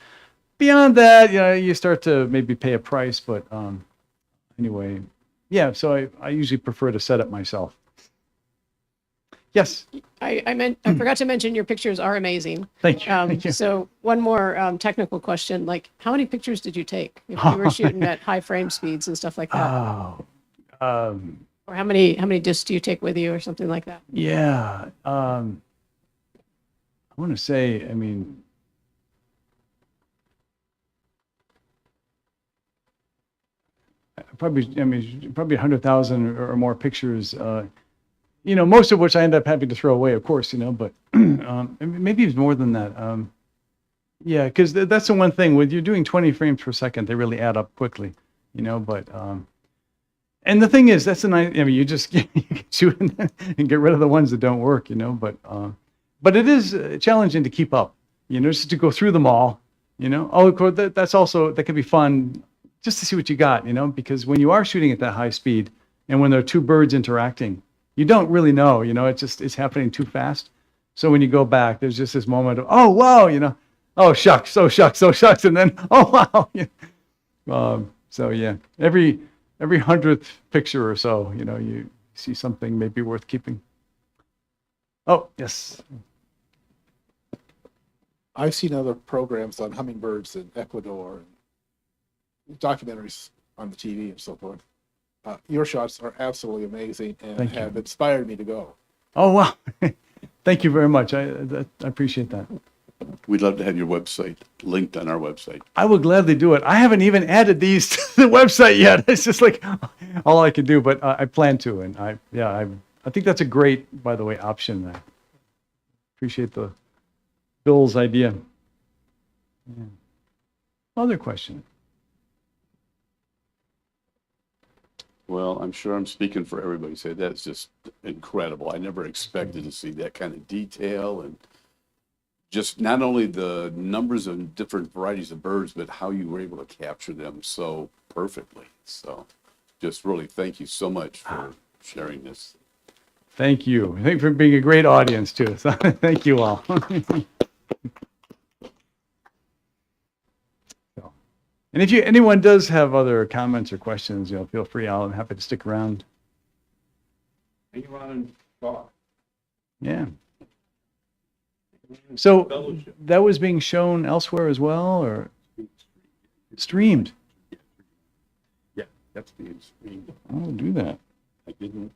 Beyond that, you start to maybe pay a price, but anyway, yeah, so I usually prefer to set it myself. Yes. I forgot to mention your pictures are amazing. Thank you. Thank you. So one more technical question, like how many pictures did you take if you were shooting at high frame speeds and stuff like that? Oh, Or how many discs do you take with you or something like that? yeah. I want to say, probably 100,000 or more pictures. most of which I end up having to throw away, of course, but maybe it's more than that. Yeah, because that's the one thing when you're doing 20 frames per second, they really add up quickly, but and the thing is, that's the nice. I mean, you just you can shoot and get rid of the ones that don't work, but it is challenging to keep up, just to go through them all, Oh, of course, that can be fun, just to see what you got, because when you are shooting at that high speed, and when there are two birds interacting, you don't really know, it's happening too fast. So when you go back, there's just this moment of, oh wow, oh shucks, oh shucks, oh shucks, and then oh wow. So yeah, every 100th picture or so, you see something maybe worth keeping. Oh, yes. I've seen other programs on hummingbirds in Ecuador and documentaries on the TV and so forth. Your shots are absolutely amazing and Thank you. have inspired me to go. Oh, wow. Thank you very much. I appreciate that. We'd love to have your website linked on our website. I will gladly do it. I haven't even added these to the website yet. It's just like all I can do, but I plan to. And I think that's a great, by the way, option. I appreciate Bill's idea. Yeah. Other question? Well, I'm sure I'm speaking for everybody. Say that's just incredible. I never expected to see that kind of detail and just not only the numbers of different varieties of birds, but how you were able to capture them so perfectly. So just really thank you so much for sharing this. Thank you. Thank you for being a great audience too. So thank you all. And if anyone does have other comments or questions, feel free. I'm happy to stick around. Hang around and talk. Yeah. So that was being shown elsewhere as well, or streamed? Yeah, that's being streamed. I'll do that. I didn't.